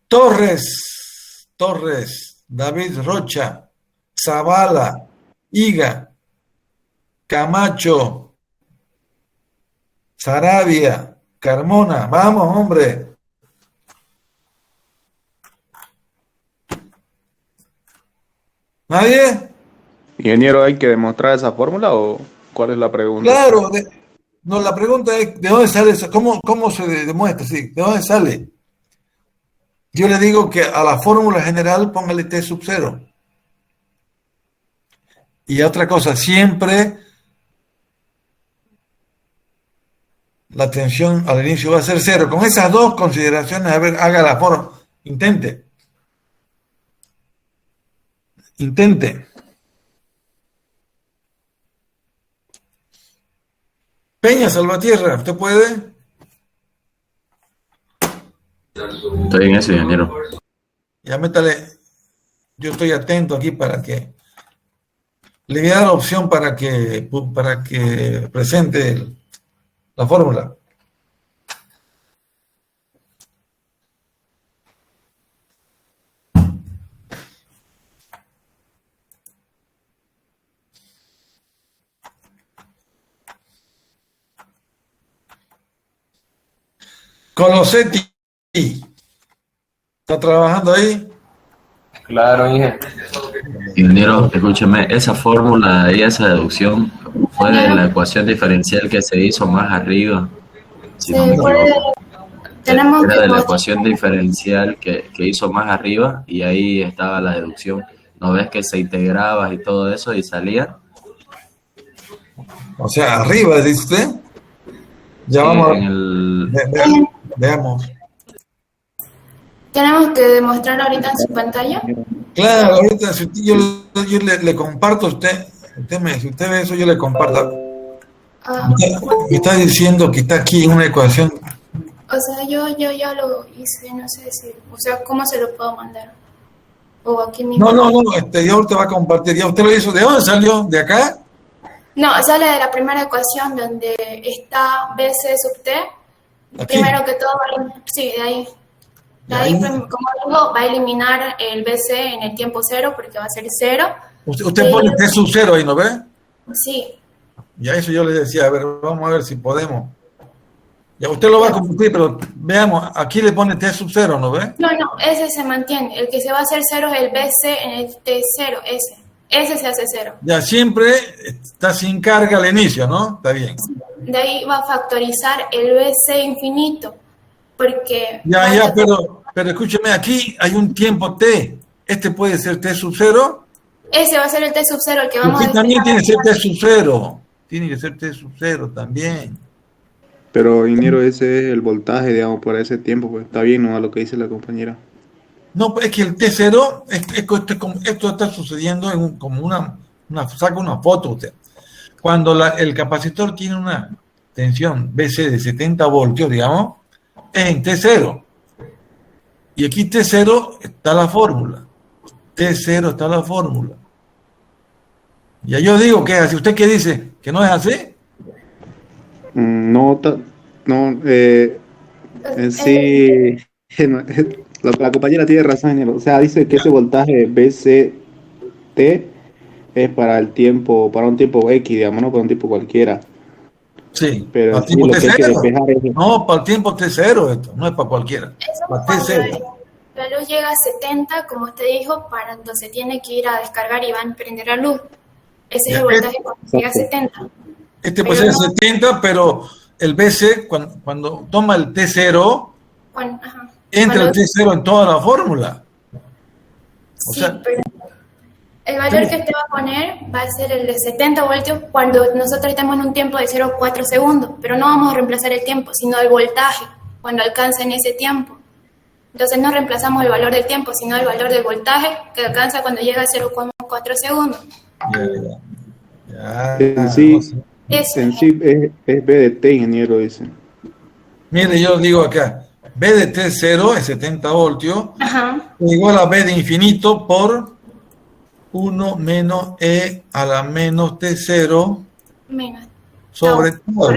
Torres, David Rocha, Zavala, Higa, Camacho, Sarabia, Carmona. Vamos, hombre. ¿Nadie? Ingeniero, ¿hay que demostrar esa fórmula o cuál es la pregunta? Claro. No, la pregunta es, ¿de dónde sale eso? ¿Cómo se demuestra? Sí, ¿de dónde sale? Yo le digo que a la fórmula general póngale T sub 0. Y otra cosa, siempre la tensión al inicio va a ser 0. Con esas dos consideraciones, a ver, haga la fórmula. Intente. Peña Salvatierra, ¿usted puede? Estoy en eso, ingeniero. Ya métale. Yo estoy atento aquí para que Le voy a dar opción para que presente la fórmula. Colosetti, ¿está trabajando ahí? Claro, Inge. Ingeniero, escúcheme, esa fórmula y esa deducción fue de la ecuación diferencial que se hizo más arriba, si no me equivoco. Tenemos Era que de la mostrar- ecuación diferencial que hizo más arriba y ahí estaba la deducción. ¿No ves que se integraba y todo eso y salía? O sea, arriba, dice usted. Ya Sí, vamos en el... veamos. tenemos que demostrar ahorita en su pantalla. Claro, ahorita si yo le comparto a usted, si usted ve eso, yo le comparto. Ah, Me está diciendo que está aquí una ecuación. o sea, yo ya lo hice, no sé si, o sea, ¿cómo se lo puedo mandar? O aquí mismo. No, yo ahorita va a compartir. ¿Ya usted lo hizo? ¿De dónde salió? ¿De acá? No, sale de la primera ecuación donde está BC sub T. Aquí. Primero que todo, sí, de ahí. De ahí, como digo, va a eliminar el BC en el tiempo cero porque va a ser cero. Usted pone T sub cero ahí, ¿no ve? Sí, Ya eso yo le decía, a ver, vamos a ver si podemos. Ya usted lo va a compartir, pero veamos, aquí le pone T sub cero, ¿no ve? no, ese se mantiene. El que se va a hacer cero es el BC en el T0, ese. Ese se hace cero. Ya siempre está sin carga al inicio, ¿no? Está bien. De ahí va a factorizar el BC infinito, porque... Ya, pero escúcheme, aquí hay un tiempo T. Este puede ser T sub cero. Ese va a ser el T sub cero, el que vamos Aquí a también tiene despejar. que ser T sub cero. Tiene que ser T sub cero también. Pero, ingeniero, ese es el voltaje, digamos, por ese tiempo, pues está bien, ¿no? A lo que dice la compañera. No, es que el T0, esto está sucediendo como saca una foto usted. Cuando el capacitor tiene una tensión BC de 70 voltios, digamos, es en T0. Y aquí T0 está la fórmula. T0 está la fórmula. Ya yo digo que es así. ¿Usted qué dice? ¿Que no es así? No, en sí, la compañera tiene razón, ingeniero. O sea, dice que ese voltaje BCT es para el tiempo, para un tiempo X, digamos, no para un tiempo cualquiera. Sí. Pero Para el sí, tiempo lo que hay que T0. despejar es... No, para el tiempo T0 esto. No es para cualquiera. Eso Para cuando T0. la luz llega a 70, como usted dijo, para donde se tiene que ir a descargar y va a prender la luz. Ese es el voltaje cuando llega a 70. Este puede ser 70, pero el BC, cuando toma el T0, entra el T0 en toda la fórmula. Sí, pero el valor que usted va a poner va a ser el de 70 voltios cuando nosotros estamos en un tiempo de 0,4 segundos, pero no vamos a reemplazar el tiempo, sino el voltaje, cuando alcanza en ese tiempo. Entonces no reemplazamos el valor del tiempo, sino el valor del voltaje que alcanza cuando llega a 0,4 segundos. En sí es B de T, ingeniero, dice. Mire, yo digo acá, B de T0 es 70 voltios, igual a B de infinito por 1 menos E a la menos T0 menos sobre todo.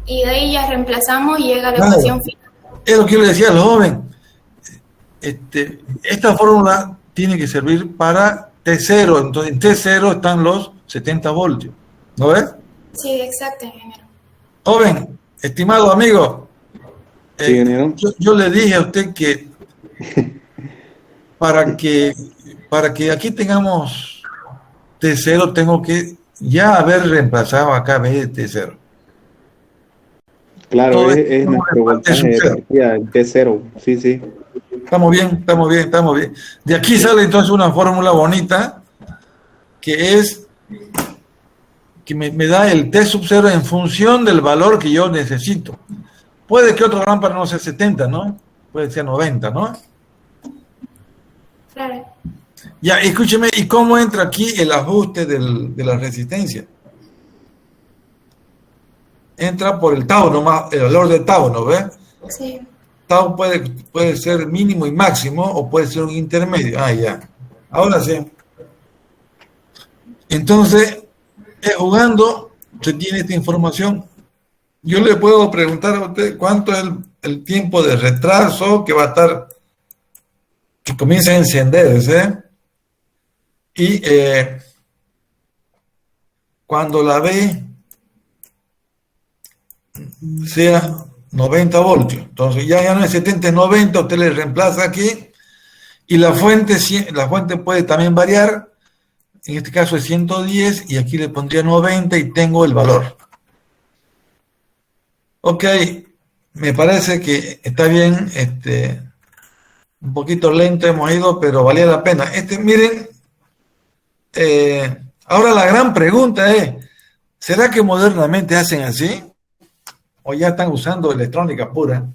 Y de ahí ya reemplazamos y llega la ecuación final. Es lo que yo le decía al joven. Esta fórmula tiene que servir para T0, entonces en T0 están los 70 voltios. ¿No ves? Sí, exacto, ingeniero. Joven, estimado amigo, sí, ingeniero. yo le dije a usted que para que aquí tengamos T0 tengo que ya haber reemplazado acá B de T0. Claro, es nuestro voltaje de partida, el T0, sí. Estamos bien. De aquí sale entonces una fórmula bonita que es que me da el T sub 0 en función del valor que yo necesito. Puede que otra lámpara no sea 70, ¿no? Puede ser 90, ¿no? Claro. Ya, escúcheme, ¿y cómo entra aquí el ajuste de la resistencia? Entra por el tau nomás, el valor de tau, ¿no ves? Sí. Tau puede ser mínimo y máximo o puede ser un intermedio. Ah, ya. Ahora sí. Entonces, jugando, se tiene esta información. Yo le puedo preguntar a usted cuánto es el tiempo de retraso que va a estar, que comienza a encenderse, y cuando la B sea 90 voltios. Entonces ya no es 70, es 90, usted le reemplaza aquí, y la fuente puede también variar. En este caso es 110 y aquí le pondría 90 y tengo el valor. Ok, me parece que está bien, un poquito lento hemos ido, pero valía la pena. Miren, ahora la gran pregunta es, ¿será que modernamente hacen así? ¿O ya están usando electrónica pura?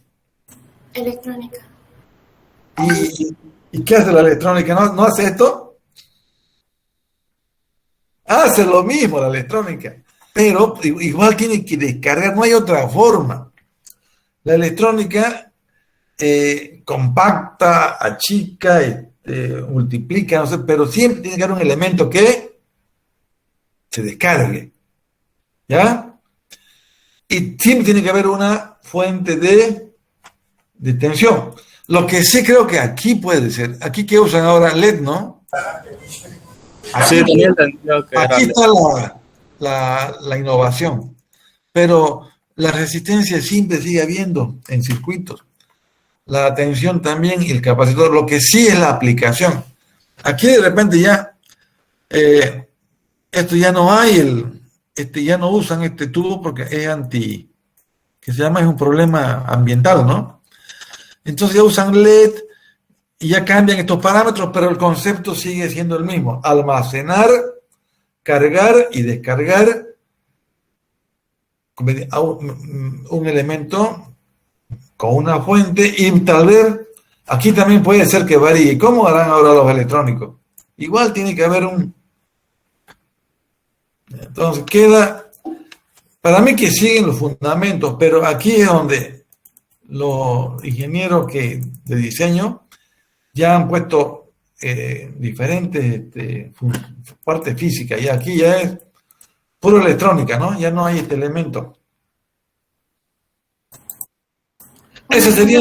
Electrónica. ¿Y qué hace la electrónica? ¿No hace esto? Hace lo mismo la electrónica, pero igual tiene que descargar, no hay otra forma. La electrónica compacta, achica, multiplica, no sé, pero siempre tiene que haber un elemento que se descargue, ¿ya? Y siempre tiene que haber una fuente de tensión. Lo que sí creo que aquí puede ser, aquí que usan ahora LED, ¿no? Aquí, Sí, tenía entendido que aquí era- está la innovación, pero la resistencia siempre sigue habiendo en circuitos, la tensión también y el capacitor. Lo que sí es la aplicación. Aquí de repente ya esto ya no hay, ya no usan este tubo porque es que se llama, es un problema ambiental, ¿no? Entonces ya usan LED y ya cambian estos parámetros, pero el concepto sigue siendo el mismo: almacenar, cargar y descargar un elemento con una fuente, y tal vez aquí también puede ser que varíe. ¿Cómo harán ahora los electrónicos? Igual tiene que haber entonces queda, para mí, que siguen los fundamentos, pero aquí es donde los ingenieros de diseño ya han puesto diferentes partes físicas, y aquí ya es puro electrónica, ¿no? Ya no hay este elemento. Ese sería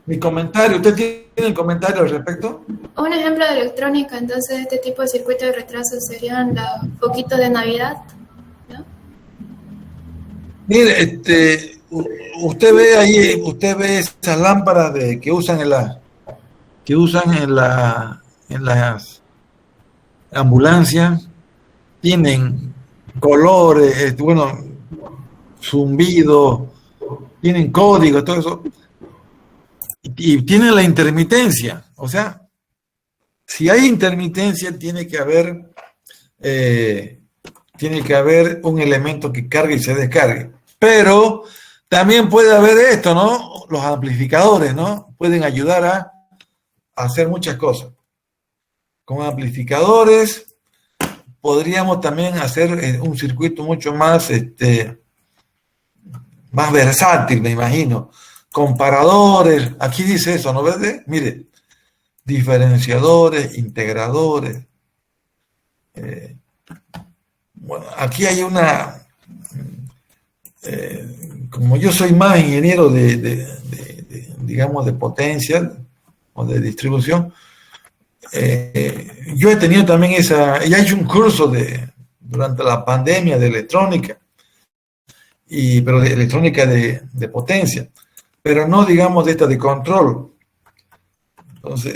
mi comentario. ¿Usted tiene un comentario al respecto? Un ejemplo de electrónica, entonces, este tipo de circuito de retraso serían los foquitos de Navidad, ¿no? Mire, usted ve ahí, usted ve esas lámparas que usan en las ambulancias, tienen colores, bueno, zumbido, tienen código, todo eso, y tienen la intermitencia. O sea, si hay intermitencia, tiene que haber un elemento que cargue y se descargue. Pero también puede haber esto, ¿no? Los amplificadores, ¿no? Pueden ayudar a hacer muchas cosas. Con amplificadores podríamos también hacer un circuito mucho más, más versátil, me imagino. Comparadores, aquí dice eso, ¿no ves? Mire, diferenciadores, integradores. Bueno, aquí hay como yo soy más ingeniero digamos, de potencia o de distribución, yo he tenido también ya he hecho un curso durante la pandemia de electrónica, pero de electrónica de potencia, pero no, digamos, de esta de control. Entonces,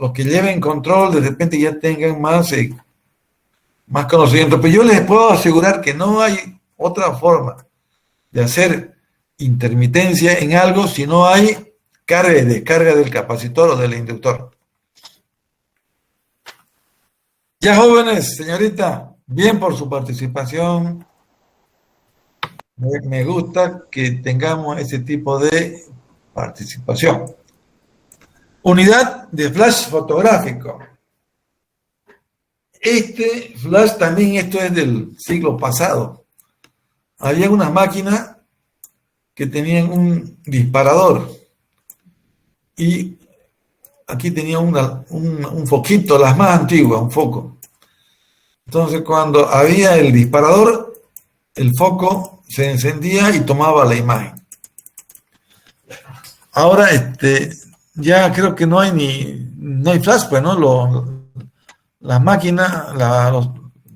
los que lleven control de repente ya tengan más conocimiento, pero yo les puedo asegurar que no hay otra forma de hacer intermitencia en algo si no hay carga y descarga del capacitor o del inductor. Ya, jóvenes, señorita, bien por su participación. Me gusta que tengamos ese tipo de participación. Unidad de flash fotográfico. Este flash también, esto es del siglo pasado. Había unas máquinas que tenían un disparador y aquí tenía un foquito, las más antiguas, un foco. Entonces, cuando había el disparador, el foco se encendía y tomaba la imagen. Ahora, ya creo que no hay flash, pues, ¿no? Las máquinas, las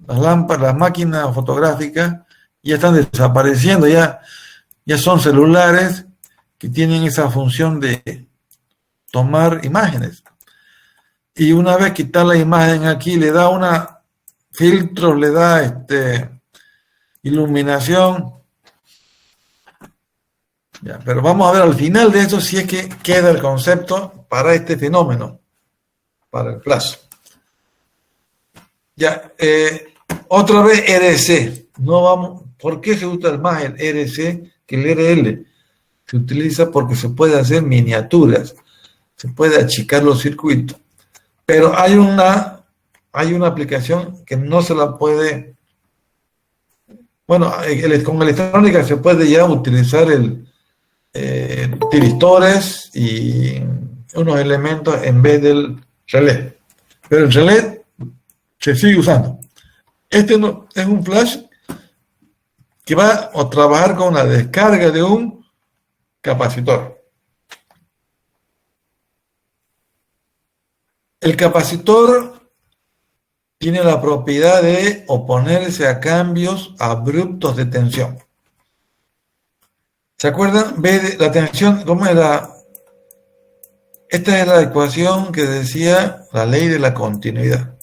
lámparas, las máquinas fotográficas ya están desapareciendo, ya son celulares que tienen esa función de tomar imágenes. Y una vez quitar la imagen aquí, le da filtros, le da iluminación. Ya, pero vamos a ver al final de eso si es que queda el concepto para este fenómeno, para el flash. Ya, otra vez RC. ¿Por qué se usa más el RC que el RL? Se utiliza porque se puede hacer miniaturas, se puede achicar los circuitos. Pero hay una aplicación que no se la puede. Bueno, con electrónica se puede ya utilizar tiristores y unos elementos en vez del relé. Pero el relé se sigue usando. No, es un flash que va a trabajar con la descarga de un capacitor. El capacitor tiene la propiedad de oponerse a cambios abruptos de tensión. ¿Se acuerdan? Ve la tensión, ¿cómo era? Esta es la ecuación que decía la ley de la continuidad.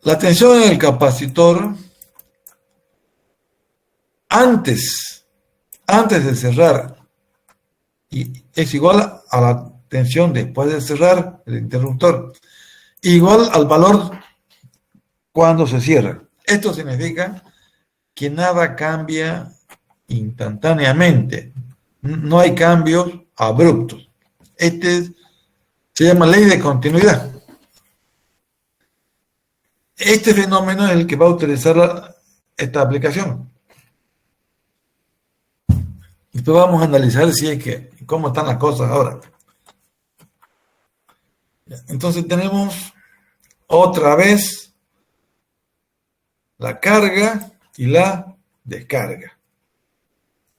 La tensión en el capacitor, antes de cerrar, y es igual a la tensión después de cerrar el interruptor, igual al valor cuando se cierra. Esto significa que nada cambia instantáneamente, no hay cambios abruptos. Se llama ley de continuidad. Este fenómeno es el que va a utilizar esta aplicación. Después vamos a analizar cómo están las cosas ahora. Entonces tenemos otra vez la carga y la descarga.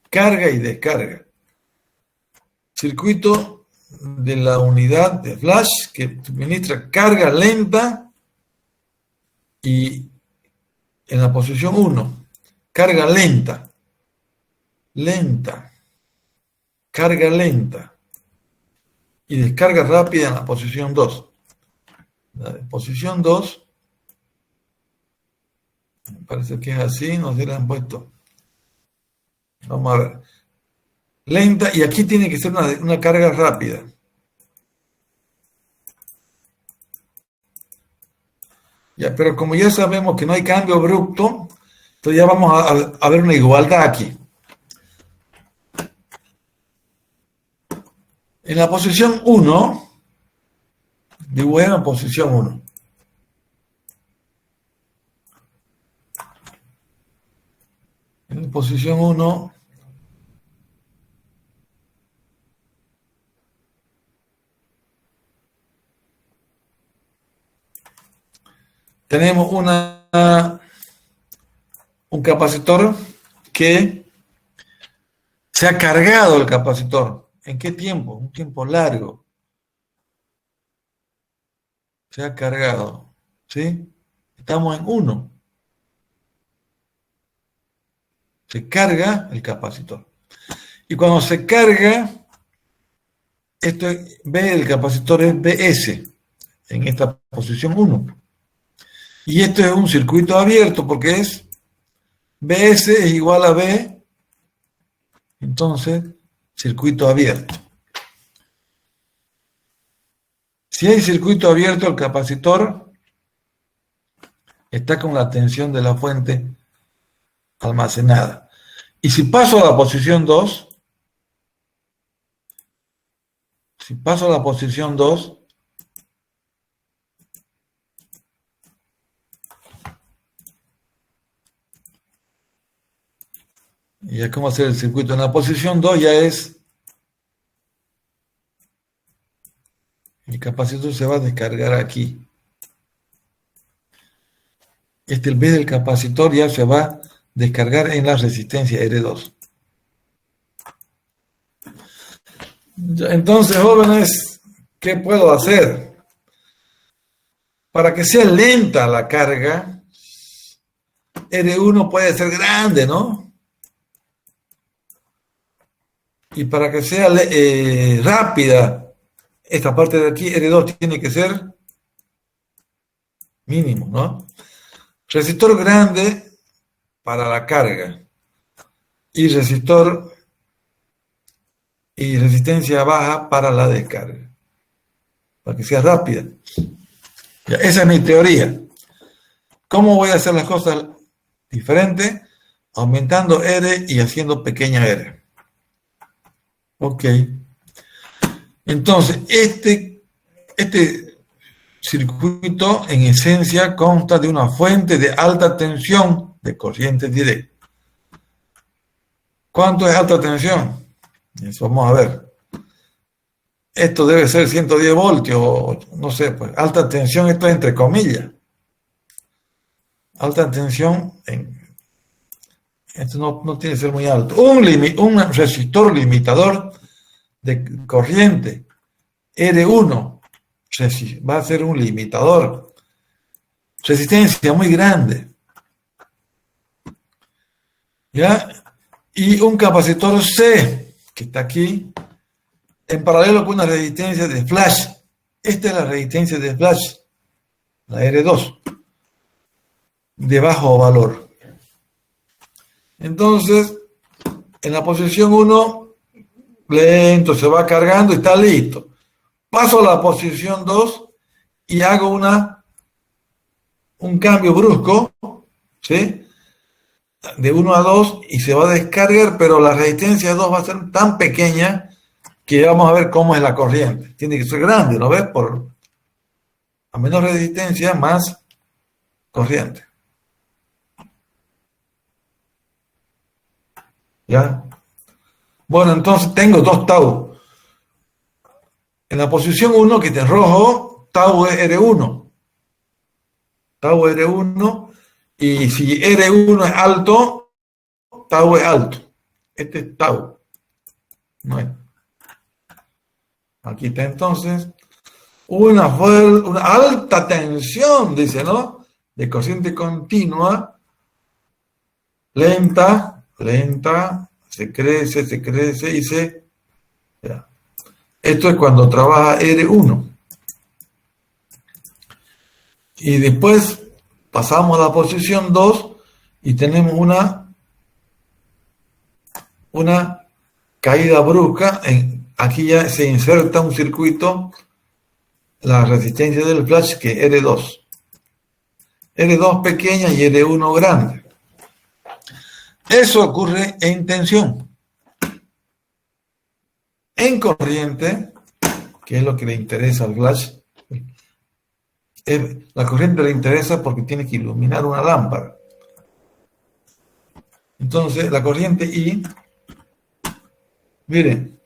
Carga y descarga. Circuito de la unidad de flash que suministra carga lenta y en la posición 1, carga lenta, carga lenta y descarga rápida en la posición 2. La de posición 2, me parece que es así, no se le han puesto. Vamos a ver. Lenta, y aquí tiene que ser una carga rápida. Ya, pero como ya sabemos que no hay cambio abrupto, entonces ya vamos a ver una igualdad aquí. En la posición 1, dibujé la posición 1. En la posición 1, tenemos un capacitor que se ha cargado el capacitor. ¿En qué tiempo? Un tiempo largo. Se ha cargado. ¿Sí? Estamos en 1. Se carga el capacitor. Y cuando se carga, el capacitor es BS, en esta posición 1. Y esto es un circuito abierto porque BS es igual a B, entonces circuito abierto. Si hay circuito abierto, el capacitor está con la tensión de la fuente almacenada. Y si paso a la posición 2, y ya cómo hacer el circuito. En la posición 2 ya es El capacitor se va a descargar aquí. El B del capacitor ya se va a descargar en la resistencia R2. Entonces, jóvenes, ¿qué puedo hacer? Para que sea lenta la carga, R1 puede ser grande, ¿no? Y para que sea rápida, esta parte de aquí, R2 tiene que ser mínimo, ¿no? Resistor grande para la carga y resistor y resistencia baja para la descarga, para que sea rápida. Ya, esa es mi teoría. ¿Cómo voy a hacer las cosas diferentes? Aumentando R y haciendo pequeña R. Ok. Entonces, este circuito en esencia consta de una fuente de alta tensión de corriente directa. ¿Cuánto es alta tensión? Eso vamos a ver. Esto debe ser 110 voltios, o no sé, pues alta tensión, esto es entre comillas. Alta tensión, esto no tiene que ser muy alto. Un resistor limitador de corriente, R1, va a ser un limitador. Resistencia muy grande. ¿Ya? Y un capacitor C, que está aquí, en paralelo con una resistencia de flash. Esta es la resistencia de flash, la R2, de bajo valor. Entonces, en la posición 1, lento, se va cargando y está listo. Paso a la posición 2 y hago un cambio brusco, ¿sí? De 1 a 2 y se va a descargar, pero la resistencia de 2 va a ser tan pequeña que vamos a ver cómo es la corriente. Tiene que ser grande, ¿no ves? A menor resistencia, más corriente. ¿Ya? Bueno, entonces tengo 2 tau. En la posición 1, que está en rojo, tau es R1. Tau es R1. Y si R1 es alto, tau es alto. Este es tau. Bueno. Aquí está entonces una alta tensión, dice, ¿no? De corriente continua, lenta, se crece y se... Ya. Esto es cuando trabaja R1. Y después pasamos a la posición 2 y tenemos una caída brusca. Aquí ya se inserta un circuito, la resistencia del flash, que es R2. R2 pequeña y R1 grande. Eso ocurre en tensión. En corriente, que es lo que le interesa al flash, la corriente le interesa porque tiene que iluminar una lámpara. Entonces, la corriente I, miren,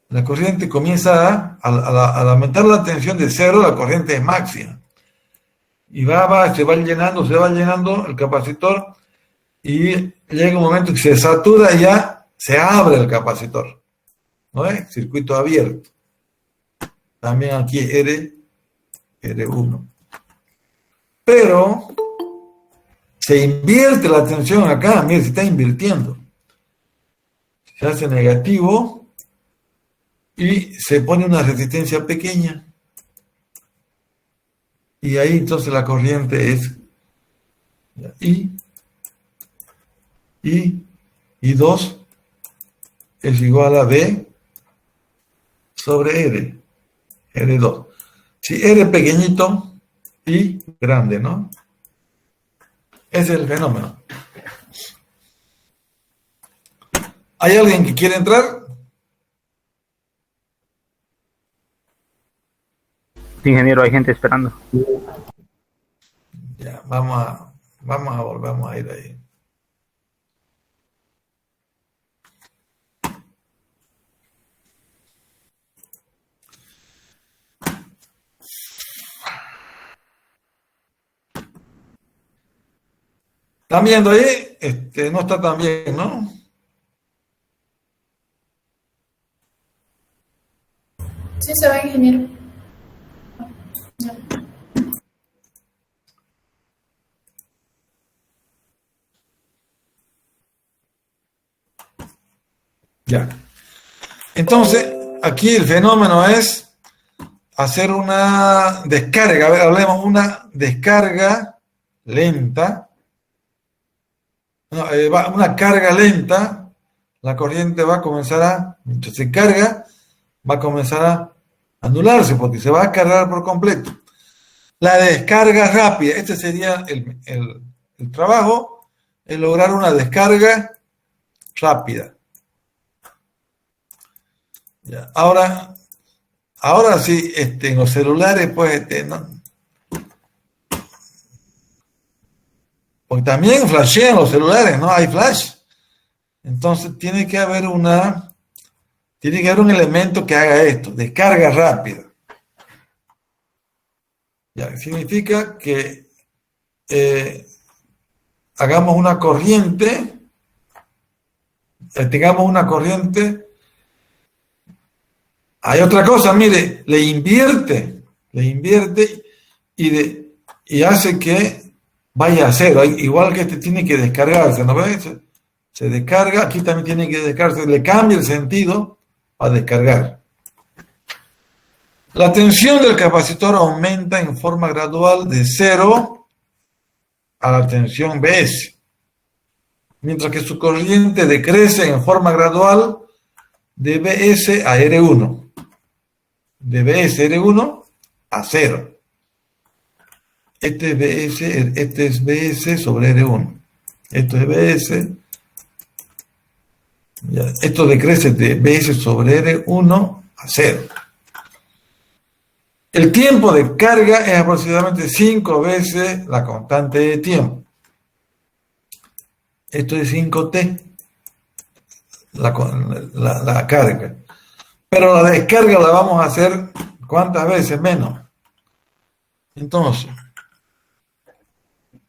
la corriente comienza al aumentar la tensión de 0, la corriente es máxima. Y se va llenando el capacitor y llega un momento que se satura y ya se abre el capacitor. ¿No es? Circuito abierto. También aquí R1. Pero se invierte la tensión acá, mire, se está invirtiendo. Se hace negativo y se pone una resistencia pequeña. Y ahí entonces la corriente es I2 es igual a B sobre R2. Si R pequeñito, I grande, ¿no? Ese es el fenómeno. ¿Hay alguien que quiere entrar? Ingeniero, hay gente esperando. Ya, vamos a ir ahí. ¿Están viendo ahí? No está tan bien, ¿no? Sí, se ve, ingeniero. Ya. Entonces, aquí el fenómeno es hacer una descarga. A ver, hablemos una descarga lenta. No, una carga lenta. La corriente va a comenzar a, mientras se carga, va a comenzar a anularse porque se va a cargar por completo. La descarga rápida, este sería el trabajo, es lograr una descarga rápida. Ya. Ahora sí, en los celulares, pues, ¿no? Porque también flashean los celulares, ¿no? Hay flash. Entonces tiene que haber un elemento que haga esto, descarga rápida. Ya, significa que hagamos una corriente, tengamos una corriente. Hay otra cosa, mire, le invierte y hace que vaya a cero. Igual que tiene que descargarse, ¿no ves? Se descarga, aquí también tiene que descargarse, le cambia el sentido a descargar. La tensión del capacitor aumenta en forma gradual de 0 a la tensión Bs, mientras que su corriente decrece en forma gradual de Bs a R1. De Bs R1 a 0. Este es Bs sobre R1. Esto es Bs. Ya, esto decrece de Bs sobre R1 a 0. El tiempo de carga es aproximadamente 5 veces la constante de tiempo. Esto es 5T, la carga. Pero la descarga la vamos a hacer, ¿cuántas veces? Menos. Entonces,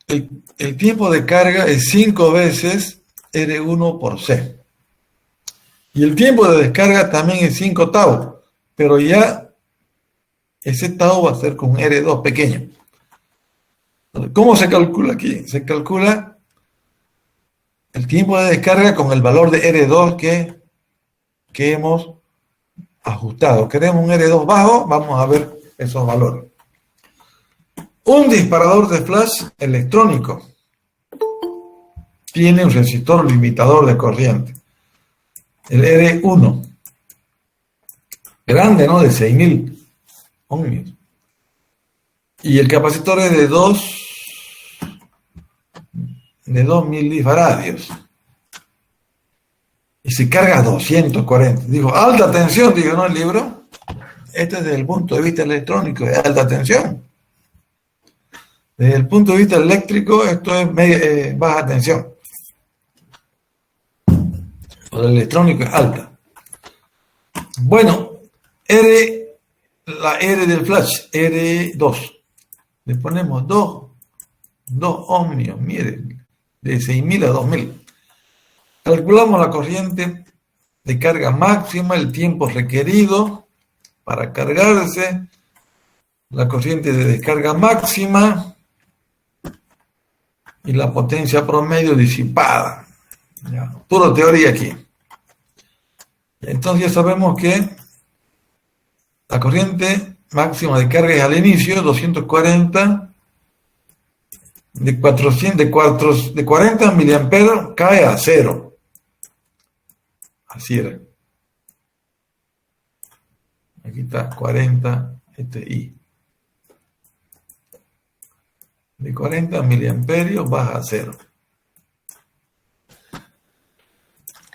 el tiempo de carga es 5 veces R1 por C. Y el tiempo de descarga también es 5 tau, pero ya ese tau va a ser con un R2 pequeño. ¿Cómo se calcula aquí? Se calcula el tiempo de descarga con el valor de R2 que hemos ajustado. Queremos un R2 bajo, vamos a ver esos valores. Un disparador de flash electrónico tiene un resistor limitador de corriente, el R1, grande, ¿no? De 6.000 ohmios. Y el capacitor es de 2 milifaradios. Y se carga a 240. Dijo, alta tensión, dijo, ¿no? El libro. Este es desde el punto de vista electrónico, de alta tensión. Desde el punto de vista eléctrico, esto es baja tensión. O el electrónico es alta. Bueno, la R del flash, R2. Le ponemos 2 ohmios, miren, de 6.000 a 2.000. Calculamos la corriente de carga máxima, el tiempo requerido para cargarse, la corriente de descarga máxima y la potencia promedio disipada. Ya, puro teoría aquí. Entonces ya sabemos que la corriente máxima de carga es al inicio 240 de 40 miliamperes cae a 0. Así era. Aquí está 40, I. De 40 miliamperios baja a 0.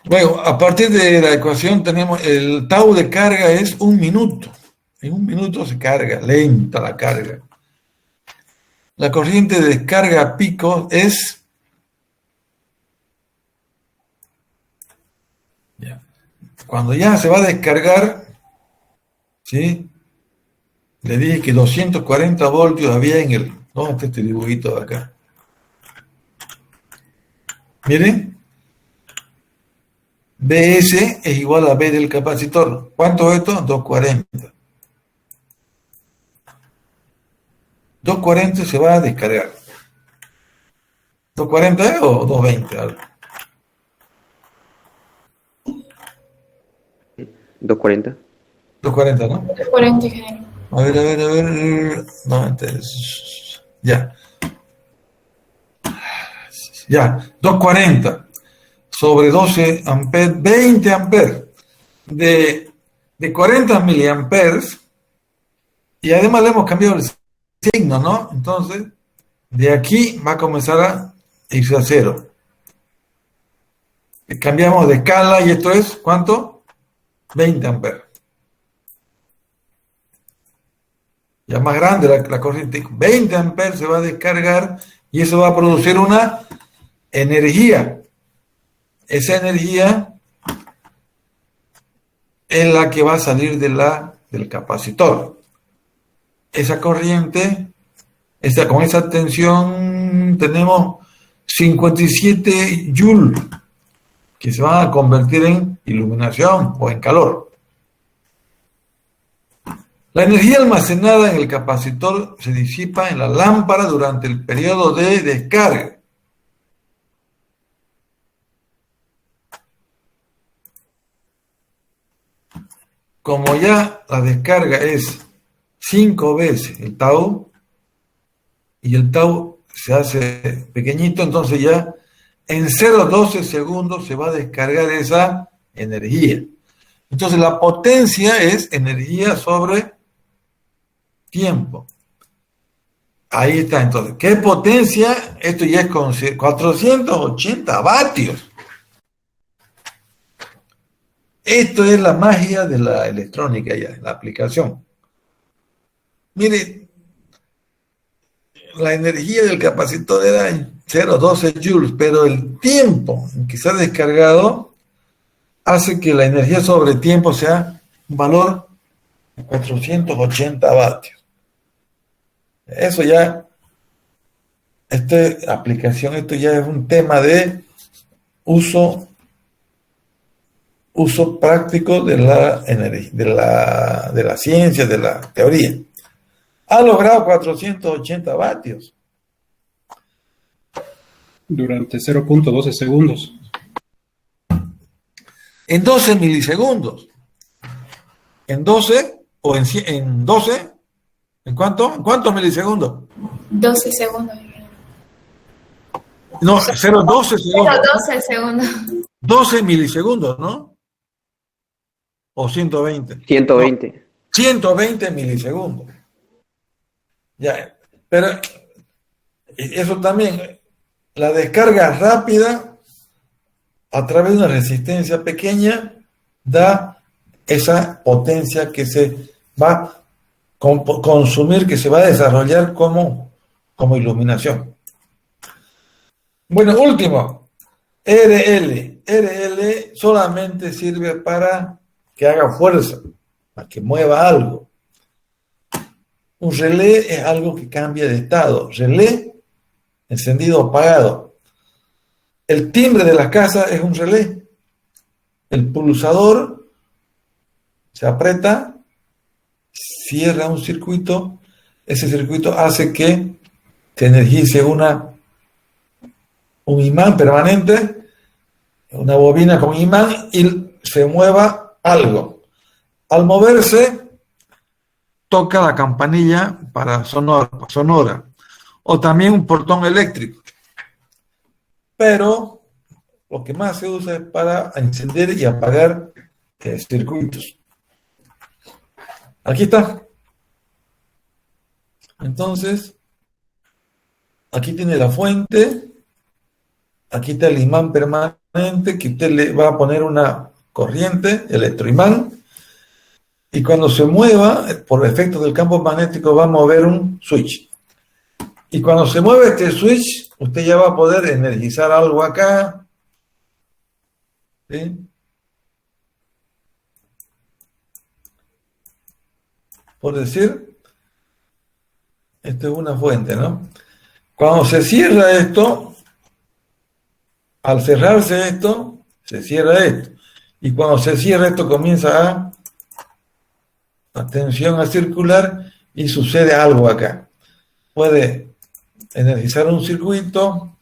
Luego, a partir de la ecuación tenemos el tau de carga es 1 minuto. En 1 minuto se carga, lenta la carga. La corriente de descarga a pico es... Cuando ya se va a descargar, ¿sí? Le dije que 240 voltios había en el... ¿Dónde está este dibujito de acá? Miren, BS es igual a B del capacitor. ¿Cuánto es esto? 240. 240 se va a descargar. ¿240 o 220? Algo. 240. 240, ¿no? 40, ingeniero. A ver. No, ya. Ya, 240 sobre 12 amperes, 20 amperes de 40 miliamperes, y además le hemos cambiado el signo, ¿no? Entonces, de aquí va a comenzar a irse a cero. Cambiamos de escala y esto es, ¿cuánto? 20 amperes. Ya más grande la corriente, 20 amperes se va a descargar y eso va a producir una energía. Esa energía es la que va a salir del capacitor. Esa corriente, con esa tensión tenemos 57 joules que se van a convertir en iluminación o en calor. La energía almacenada en el capacitor se disipa en la lámpara durante el periodo de descarga. Como ya la descarga es 5 veces el tau, y el tau se hace pequeñito, entonces ya en 0,12 segundos se va a descargar esa energía. Entonces la potencia es energía sobre tiempo. Ahí está, entonces. ¿Qué potencia? Esto ya es con 480 vatios. Esto es la magia de la electrónica ya, la aplicación. Mire, la energía del capacitor era en 0,12 joules, pero el tiempo en que se ha descargado hace que la energía sobre tiempo sea un valor de 480 vatios. Eso ya, esta aplicación, esto ya es un tema de uso práctico de la energía, de la ciencia, de la teoría. Ha logrado 480 vatios. Durante 0.12 segundos. En 12 milisegundos. ¿En 12 o en 12? ¿En cuánto? ¿En cuántos milisegundos? 12 segundos. No, 0,12 segundos. 12 segundos. 12 milisegundos, ¿no? O 120. 120. No, 120 milisegundos. Ya, pero eso también, la descarga rápida a través de una resistencia pequeña da esa potencia que se va a consumir, que se va a desarrollar como iluminación. Bueno, último, RL. RL solamente sirve para que haga fuerza, para que mueva algo. Un relé es algo que cambia de estado. Relé, encendido o apagado. El timbre de la casa es un relé. El pulsador se aprieta, cierra un circuito. Ese circuito hace que se energice un imán permanente, una bobina con imán, y se mueva algo. Al moverse, toca la campanilla para sonora, o también un portón eléctrico. Pero lo que más se usa es para encender y apagar circuitos. Aquí está. Entonces, aquí tiene la fuente, aquí está el imán permanente, que usted le va a poner una corriente, electroimán, y cuando se mueva, por efecto del campo magnético, va a mover un switch. Y cuando se mueve este switch, usted ya va a poder energizar algo acá. ¿Sí? Por decir, esto es una fuente, ¿no? Cuando se cierra esto, Al cerrarse esto, se cierra esto. Y cuando se cierra esto comienza la tensión a circular y sucede algo acá. Puede energizar un circuito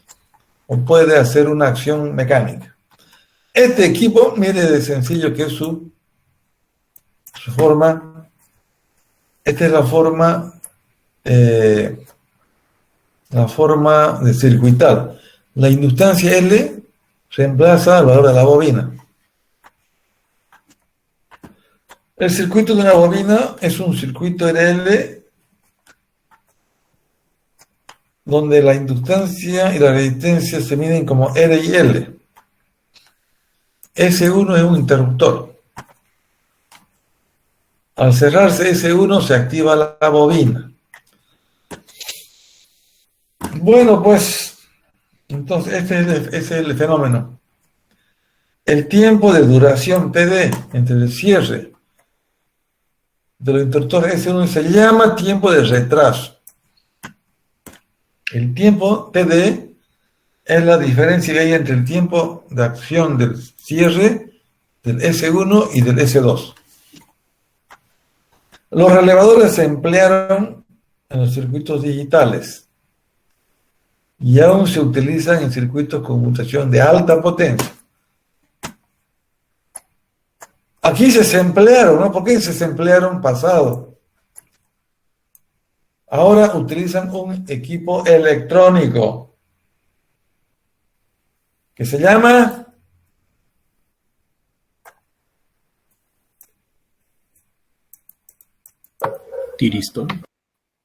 o puede hacer una acción mecánica. Este equipo, mire de sencillo que es su forma. Esta es la forma de circuital. La inductancia L reemplaza el valor de la bobina. El circuito de una bobina es un circuito RL donde la inductancia y la resistencia se miden como R y L. S1 es un interruptor. Al cerrarse S1 se activa la bobina. Bueno, pues, entonces este es el fenómeno. El tiempo de duración TD entre el cierre de los interruptores S1 se llama tiempo de retraso. El tiempo TD es la diferencia que hay entre el tiempo de acción del cierre del S1 y del S2. Los relevadores se emplearon en los circuitos digitales y aún se utilizan en circuitos con conmutación de alta potencia. Aquí se emplearon, ¿no? ¿Por qué se emplearon pasado? Ahora utilizan un equipo electrónico que se llama Tiristor.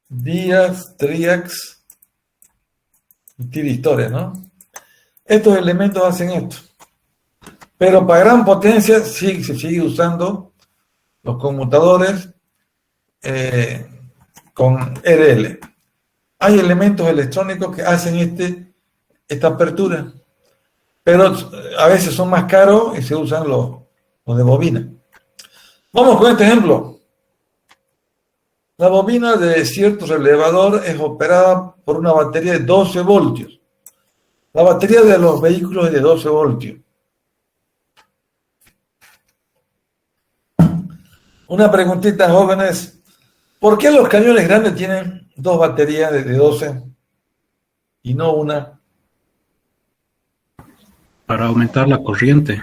Dias, Triax y Tiristores, ¿no? Estos elementos hacen esto. Pero para gran potencia sí se sigue usando los conmutadores con RL. Hay elementos electrónicos que hacen esta apertura, pero a veces son más caros y se usan los de bobina. Vamos con este ejemplo. La bobina de cierto relevador es operada por una batería de 12 voltios. La batería de los vehículos es de 12 voltios. Una preguntita, jóvenes. ¿Por qué los camiones grandes tienen dos baterías de 12 y no una? Para aumentar la corriente.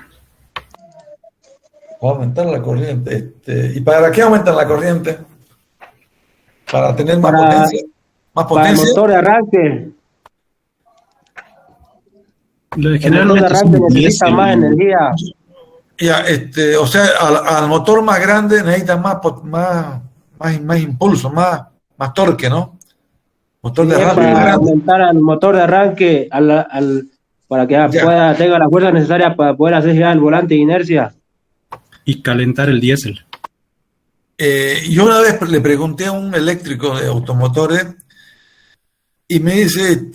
Para aumentar la corriente. ¿Y para qué aumentan la corriente? Para tener más potencia. ¿Más Para el potencia? motor de arranque. El motor de arranque necesita más energía. Ya, o sea, al motor más grande necesita más impulso, más torque, ¿no? Motor de arranque Para más grande. aumentar al motor de arranque para que tenga la fuerza necesaria para poder hacer girar el volante de inercia. Y calentar el diésel. Yo una vez le pregunté a un eléctrico de automotores y me dice,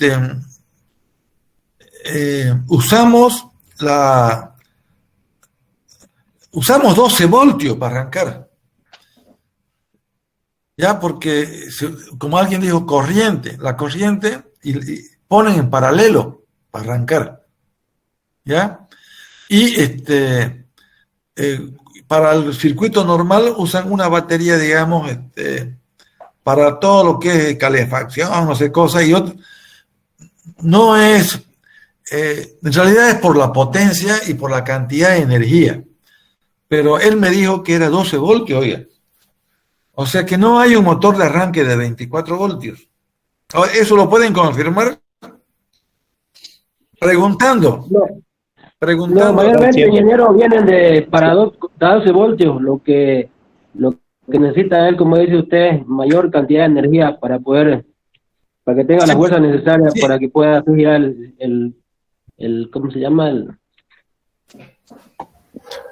usamos 12 voltios para arrancar. Ya, porque, como alguien dijo, la corriente, y ponen en paralelo para arrancar. ¿Ya? Y para el circuito normal usan una batería, digamos, para todo lo que es calefacción, no sé, cosas, y otro. No es, en realidad es por la potencia y por la cantidad de energía. Pero él me dijo que era 12 voltios, oiga. O sea que no hay un motor de arranque de 24 voltios. ¿Eso lo pueden confirmar? Preguntando. No, mayormente, ingeniero, vienen para 12 voltios. Lo que necesita él, como dice usted, mayor cantidad de energía para que tenga la fuerza necesaria para que pueda hacer girar el ¿cómo se llama?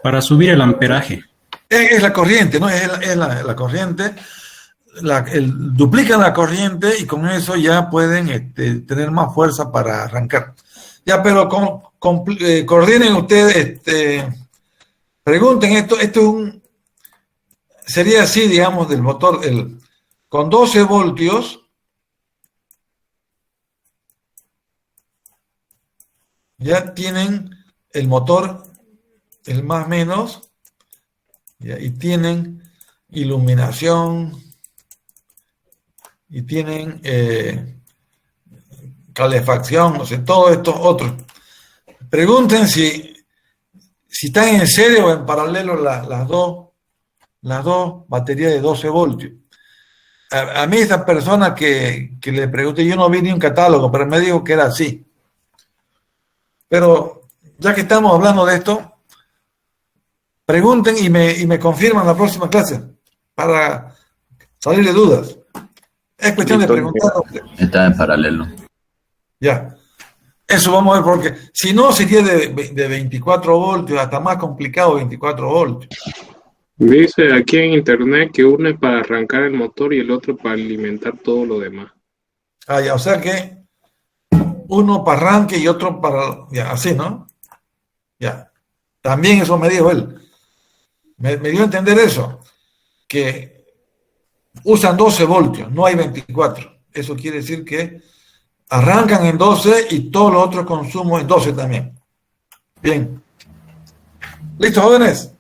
Para subir el amperaje. Es la corriente, ¿no? Es la corriente. Duplican la corriente y con eso ya pueden tener más fuerza para arrancar. Ya, pero coordinen ustedes, pregunten esto sería así, digamos, del motor, con 12 voltios, ya tienen el motor, el más menos, ya, y tienen iluminación, y tienen calefacción, no sé, todos estos otros. Pregunten si están en serie o en paralelo las dos baterías de 12 voltios. A mí esa persona que le pregunté, yo no vi ni un catálogo, pero me dijo que era así. Pero ya que estamos hablando de esto, pregunten y me confirman la próxima clase para salir de dudas. Es cuestión de preguntar. Está en paralelo. Ya. Eso vamos a ver, porque si no sería de 24 voltios, hasta más complicado 24 voltios. Dice aquí en internet que uno es para arrancar el motor y el otro para alimentar todo lo demás. Ah, ya, o sea que uno para arranque y otro para... Ya, así, ¿no? Ya. También eso me dijo él. Me dio a entender eso. Que usan 12 voltios, no hay 24. Eso quiere decir que arrancan en 12 y todo lo otro consumo en 12 también. Bien. ¿Listo, jóvenes?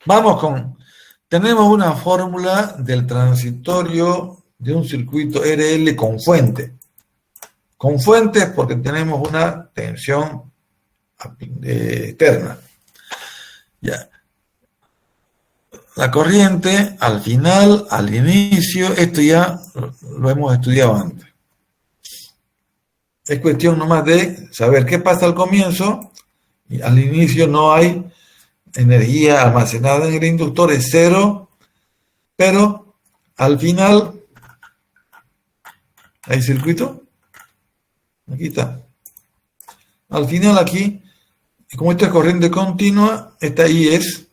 Vamos con... Tenemos una fórmula del transitorio de un circuito RL con fuente. Con fuentes porque tenemos una tensión externa. Ya. La corriente, al final, al inicio, esto ya lo hemos estudiado antes. Es cuestión nomás de saber qué pasa al comienzo, y al inicio no hay energía almacenada en el inductor, es cero, pero al final, ¿hay circuito? Aquí está. Al final aquí, como esta es corriente continua, esta I es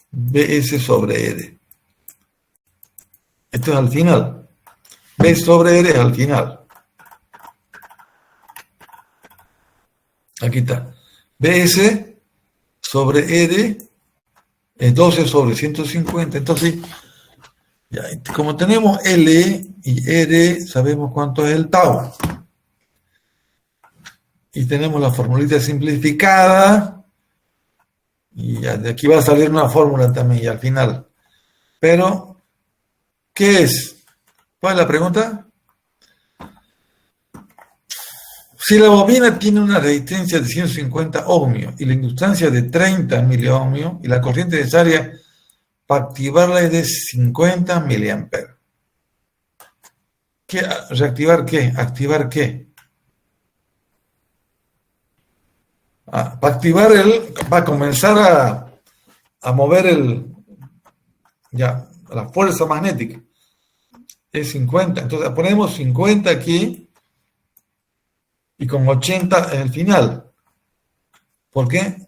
BS sobre R. Esto es al final. B sobre R es al final. Aquí está. BS sobre R es 12 sobre 150. Entonces, ya, como tenemos L y R, sabemos cuánto es el tau. Y tenemos la formulita simplificada. Y ya de aquí va a salir una fórmula también, y al final. Pero, ¿qué es? ¿Cuál es la pregunta? Si la bobina tiene una resistencia de 150 ohmios y la inductancia de 30 miliohmios y la corriente necesaria para activarla es de 50 miliamperes. ¿Reactivar qué? ¿Activar qué? Para activar va a comenzar a mover la fuerza magnética. Es 50. Entonces ponemos 50 aquí y con 80 en el final. ¿Por qué?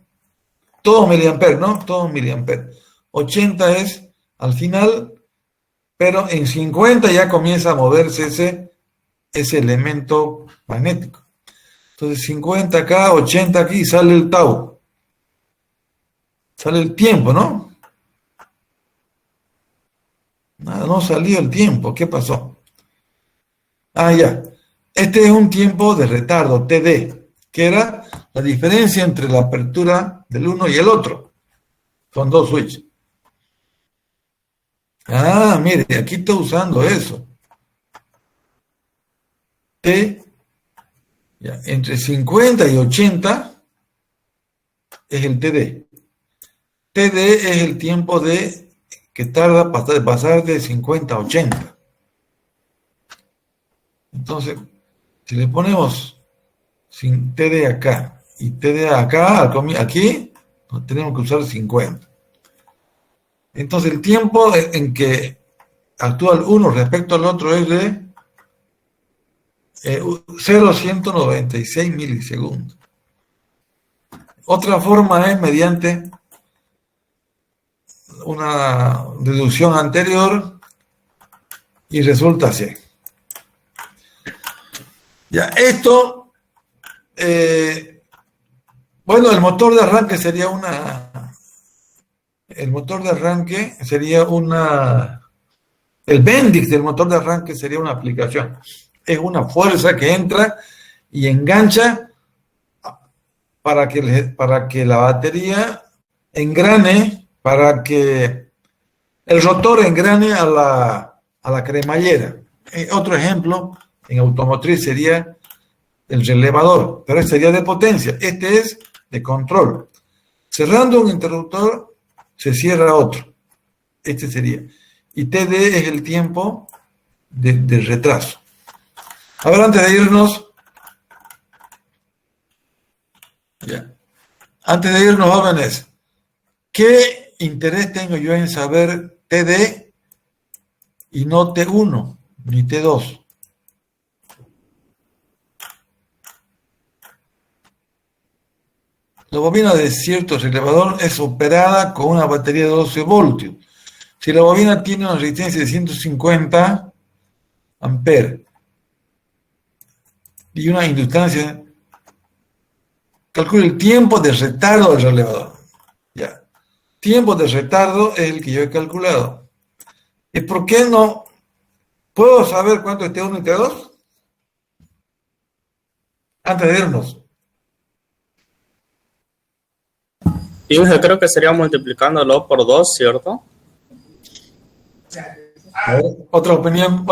Todos miliamperes, ¿no? Todos miliamperes. 80 es al final, pero en 50 ya comienza a moverse ese elemento magnético. Entonces 50 acá, 80 aquí, sale el tau. Sale el tiempo, ¿no? Nada, no salió el tiempo. ¿Qué pasó? Ah, ya. Este es un tiempo de retardo, TD, que era la diferencia entre la apertura del uno y el otro. Son dos switches. Ah, mire, aquí estoy usando eso. T, ya, entre 50 y 80 es el TD. TD es el tiempo que tarda para pasar de 50 a 80. Entonces, si le ponemos sin TD acá y TD acá, aquí, tenemos que usar 50. Entonces, el tiempo en que actúa el uno respecto al otro es de 0,196 milisegundos. Otra forma es mediante una deducción anterior y resulta así. Ya, esto, bueno, el motor de arranque sería el Bendix del motor de arranque sería una aplicación. Es una fuerza que entra y engancha para que la batería engrane, para que el rotor engrane a la cremallera. Otro ejemplo en automotriz sería el relevador, pero este sería de potencia. Este es de control. Cerrando un interruptor, se cierra otro. Este sería. Y TD es el tiempo de retraso. A ver, antes de irnos, jóvenes, ¿qué interés tengo yo en saber TD y no T1 ni T2? La bobina de cierto relevador es operada con una batería de 12 voltios. Si la bobina tiene una resistencia de 150 amperes y una inductancia, calcule el tiempo de retardo del relevador. Ya. Tiempo de retardo es el que yo he calculado. ¿Y por qué no puedo saber cuánto es T1 y T2? Antes de irnos. Yo creo que sería multiplicándolo por 2, ¿cierto? A ver, otra opinión.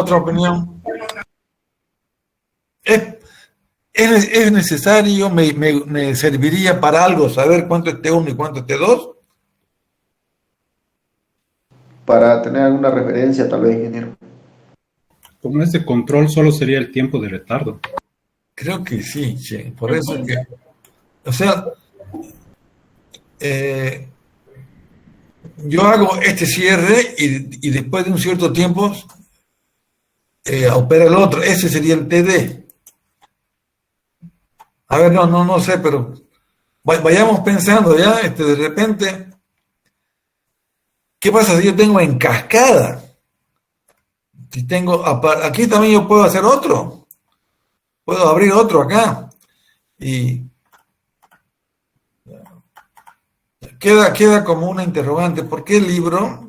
¿Es necesario, me serviría para algo saber cuánto es T1 y cuánto es T2? Para tener alguna referencia, tal vez, ingeniero. Como es de control, solo sería el tiempo de retardo. Creo que sí. Por eso que, o sea, yo hago este cierre y después de un cierto tiempo opera el otro. Ese sería el TD. A ver, no sé, pero vayamos pensando ya, de repente, ¿qué pasa si yo tengo en cascada? Si tengo, aquí también yo puedo hacer otro. Puedo abrir otro acá. Y queda como una interrogante. ¿Por qué el libro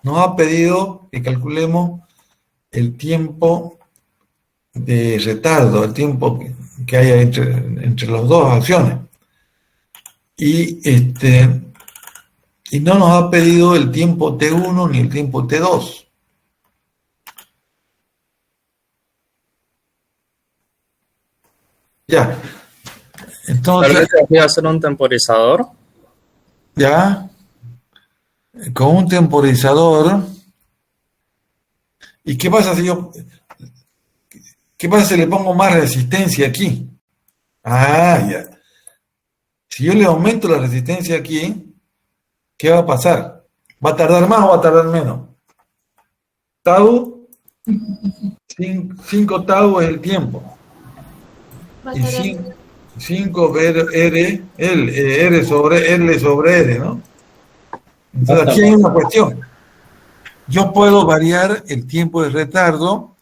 nos ha pedido que calculemos el tiempo de retardo, el tiempo que haya entre las dos acciones? Y no nos ha pedido el tiempo T1 ni el tiempo T2. Ya. Entonces, Tal vez voy a hacer un temporizador. Ya. Con un temporizador. ¿Y qué pasa si le pongo más resistencia aquí? Ya. Si yo le aumento la resistencia aquí, ¿qué va a pasar? ¿Va a tardar más o va a tardar menos? Tau, 5 tau es el tiempo. Y 5 R sobre R, ¿no? Entonces aquí hay una cuestión. Yo puedo variar el tiempo de retardo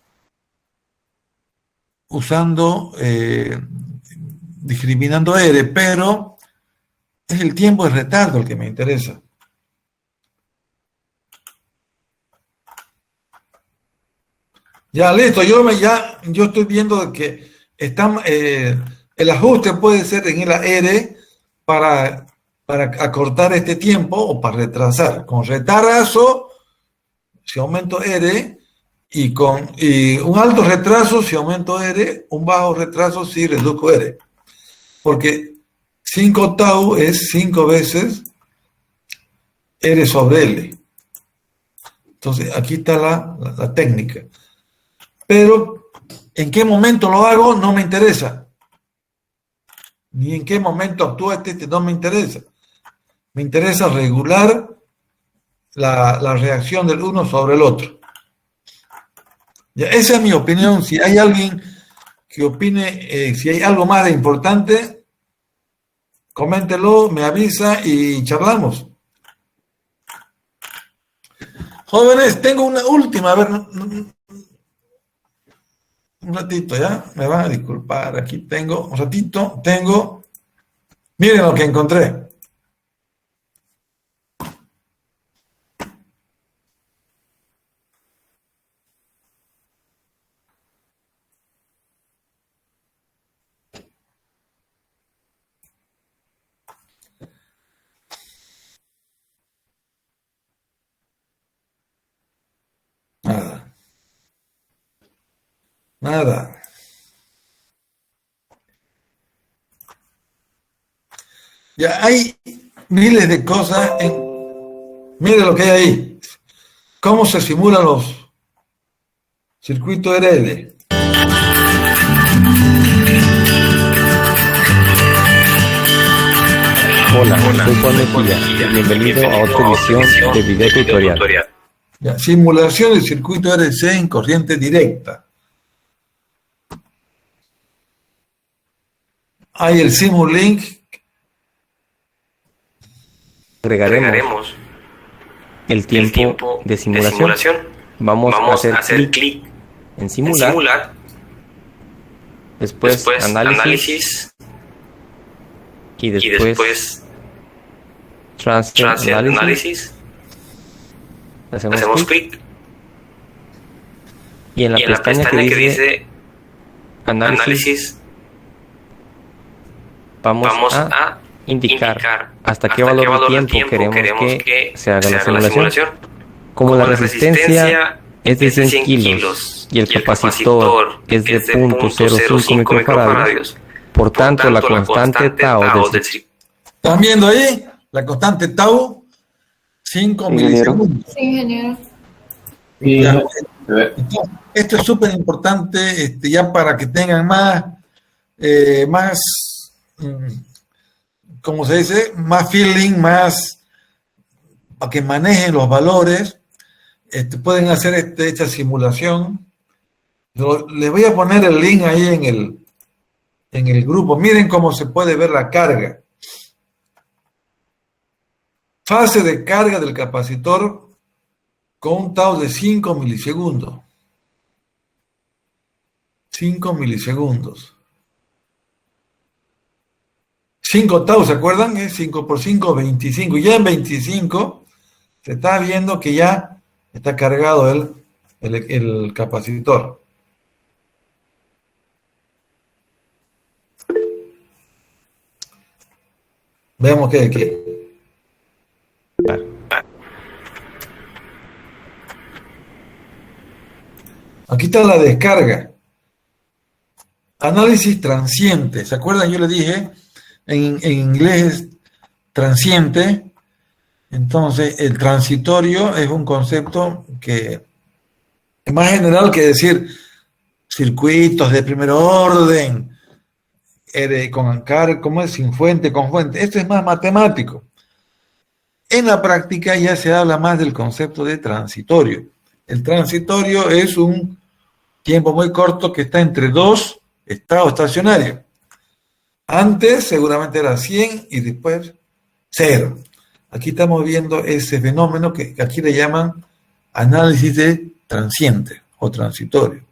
usando, discriminando R, pero es el tiempo de retardo el que me interesa. Ya, listo, yo estoy viendo que el ajuste puede ser en la R para acortar este tiempo o para retrasar. Con retraso, si aumento R, y un alto retraso, si aumento R, un bajo retraso, si reduzco R. Porque 5 tau es 5 veces R sobre L. Entonces, aquí está la técnica. Pero, ¿en qué momento lo hago? No me interesa. Ni en qué momento actúa no me interesa. Me interesa regular la reacción del uno sobre el otro. Ya, esa es mi opinión. Si hay alguien que opine, si hay algo más de importante, coméntelo, me avisa y charlamos. Jóvenes, tengo una última, a ver, un ratito, ¿ya? Me van a disculpar, aquí tengo, un ratito, miren lo que encontré. Nada. Ya hay miles de cosas. Mire lo que hay ahí. ¿Cómo se simulan los circuitos RL? Hola, soy Juan Mejía. Bienvenido a otra edición de video tutorial. Ya, simulación del circuito RC en corriente directa. Hay el Simulink. Agregaremos el tiempo de simulación. Vamos a hacer clic en simular. Después análisis. Y después transfer análisis. Hacemos clic. Y en la pestaña que dice análisis vamos a indicar hasta qué valor de tiempo queremos que se haga la simulación. Como la resistencia es de 100 kilos y el capacitor es de 0.05 microfaradios, por tanto la constante tau del circuito. ¿Están viendo ahí? La constante tau, 5 milisegundos. Sí, ingeniero. Ya. Entonces, esto es súper importante ya para que tengan más, ¿cómo se dice? Más feeling, más para que manejen los valores. Pueden hacer esta simulación. Les voy a poner el link ahí en el grupo. Miren cómo se puede ver la carga. Fase de carga del capacitor con un tau de 5 milisegundos. 5 milisegundos. 5 tau, ¿se acuerdan? Es 5 por 5, 25. Ya en 25 se está viendo que ya está cargado el capacitor. Veamos qué hay aquí. Aquí está la descarga. Análisis transiente. ¿Se acuerdan? Yo le dije, en inglés es transiente. Entonces, el transitorio es un concepto que es más general que decir circuitos de primer orden, con carga, ¿cómo es? Sin fuente, con fuente. Esto es más matemático. En la práctica ya se habla más del concepto de transitorio. El transitorio es un tiempo muy corto que está entre dos estados estacionarios. Antes seguramente era 100 y después 0. Aquí estamos viendo ese fenómeno que aquí le llaman análisis de transiente o transitorio.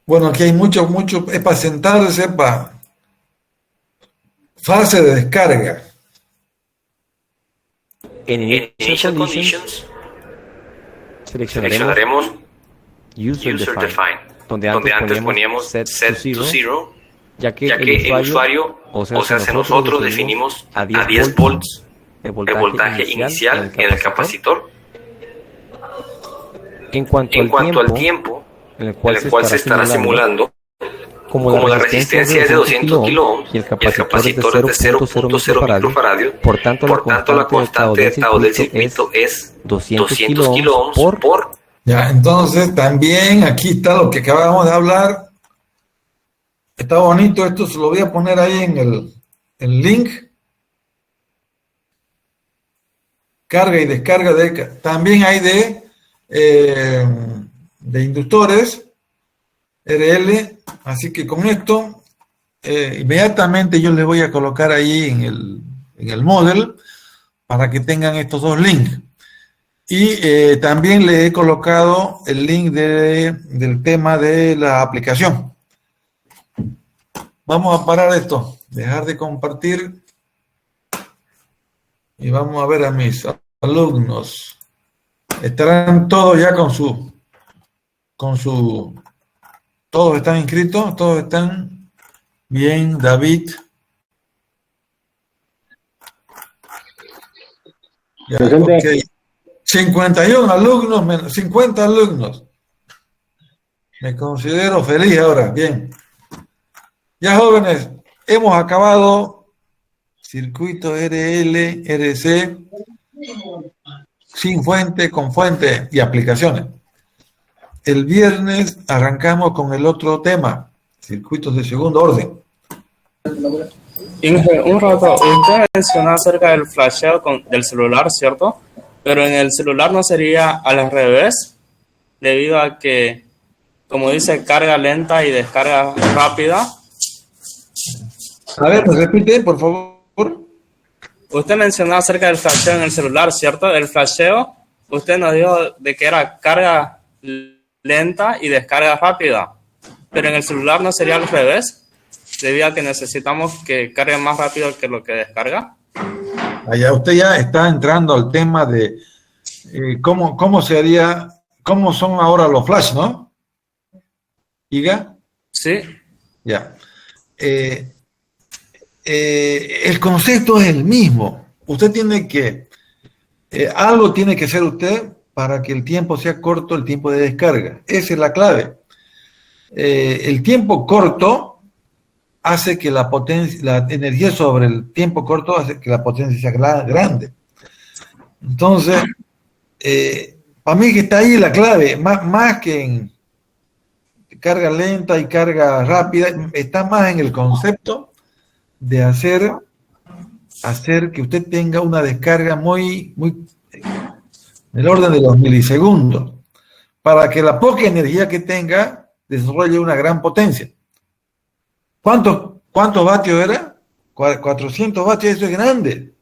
Bueno, aquí hay mucho, es para sentarse, para fase de descarga. En Initial Conditions seleccionaremos User Defined, donde antes poníamos Set to Zero, ya que el usuario, o sea, nosotros definimos a 10 volts el voltaje inicial en el capacitor. En cuanto al tiempo en el cual se estará simulando, como la resistencia es de 200 kilo y el capacitor es de 0.0 microfaradios, por tanto la constante de tau del circuito es 200 kilo por. Ya, entonces también aquí está lo que acabamos de hablar. Está bonito esto, se lo voy a poner ahí en el link. Carga y descarga también hay de inductores RL, así que con esto inmediatamente yo les voy a colocar ahí en el model para que tengan estos dos links. Y también le he colocado el link del tema de la aplicación. Vamos a parar esto, dejar de compartir y vamos a ver a mis alumnos. Estarán todos ya con su todos están inscritos, todos están bien. David. Ya, okay. 51 alumnos, menos 50 alumnos. Me considero feliz ahora. Bien. Ya, jóvenes, hemos acabado circuito RL, RC, sin fuente, con fuente y aplicaciones. El viernes arrancamos con el otro tema, circuitos de segundo orden. Inge, un rato, usted mencionó acerca del flasheo del celular, ¿cierto? Pero en el celular no sería al revés, debido a que, como dice, carga lenta y descarga rápida. A ver, ¿me repite, por favor? Usted mencionó acerca del flasheo en el celular, ¿cierto? El flasheo, usted nos dijo de que era carga lenta y descarga rápida, pero en el celular no sería al revés, debido a que necesitamos que cargue más rápido que lo que descarga. Allá usted ya está entrando al tema de cómo son ahora los flash, ¿no? ¿Iga? Sí. Ya. El concepto es el mismo. Usted tiene que, algo tiene que hacer usted para que el tiempo sea corto, el tiempo de descarga. Esa es la clave. El tiempo corto hace que la energía sobre el tiempo corto hace que la potencia sea grande. Entonces, para mí que está ahí la clave, más que en carga lenta y carga rápida, está más en el concepto de hacer que usted tenga una descarga muy en el orden de los milisegundos, para que la poca energía que tenga desarrolle una gran potencia. ¿Cuántos vatios era? 400 vatios, eso es grande.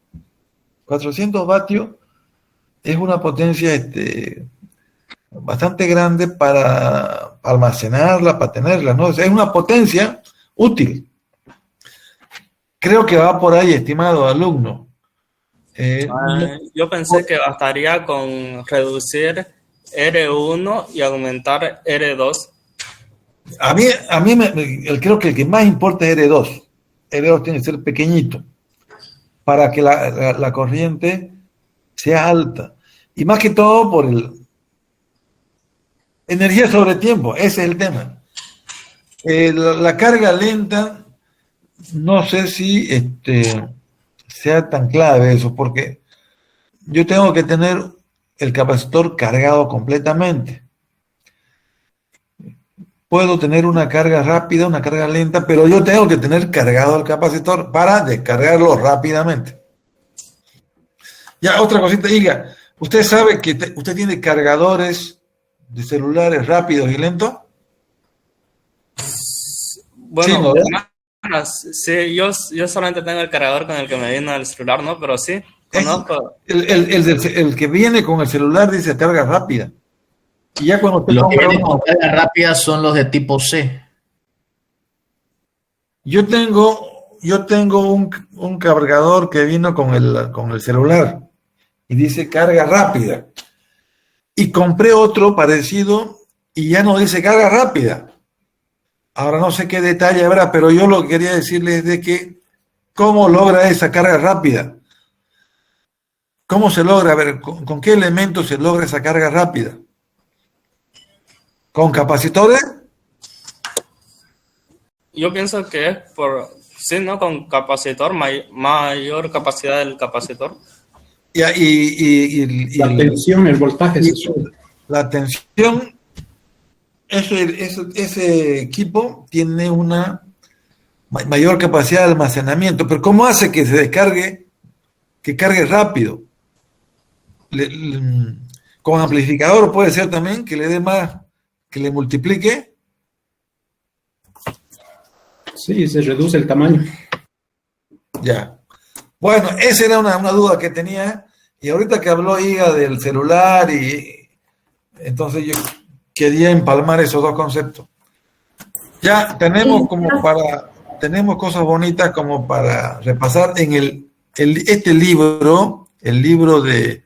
400 vatios es una potencia bastante grande para almacenarla, para tenerla, ¿no? O sea, es una potencia útil. Creo que va por ahí, estimado alumno. Yo pensé que bastaría con reducir R1 y aumentar R2. A mí creo que el que más importa es R2. R2 tiene que ser pequeñito para que la corriente sea alta. Y más que todo por energía sobre tiempo, ese es el tema. La carga lenta, no sé si sea tan clave eso, porque yo tengo que tener el capacitor cargado completamente. Puedo tener una carga rápida, una carga lenta, pero yo tengo que tener cargado el capacitor para descargarlo rápidamente. Ya, otra cosita, diga, ¿usted sabe que usted tiene cargadores de celulares rápidos y lentos? Bueno, sí, yo solamente tengo el cargador con el que me vino el celular, ¿no? Pero sí, conozco. El que viene con el celular dice carga rápida. Y ya cuando usted los que vienen con carga rápida son los de tipo C. Yo tengo un cargador que vino con el celular y dice carga rápida. Y compré otro parecido y ya no dice carga rápida. Ahora no sé qué detalle habrá, pero yo lo que quería decirles es de que cómo logra esa carga rápida. ¿Cómo se logra? A ver, ¿con qué elementos se logra esa carga rápida? ¿Con capacitores? Yo pienso que es con capacitor, mayor capacidad del capacitor. La tensión, el voltaje. La tensión, ese equipo tiene una mayor capacidad de almacenamiento, pero ¿cómo hace que se descargue, que cargue rápido? Con amplificador puede ser también que le dé más, que le multiplique. Sí, se reduce el tamaño. Ya. Bueno, esa era una duda que tenía, y ahorita que habló Iga del celular, y entonces yo quería empalmar esos dos conceptos. Ya tenemos tenemos cosas bonitas como para repasar en este libro, el libro de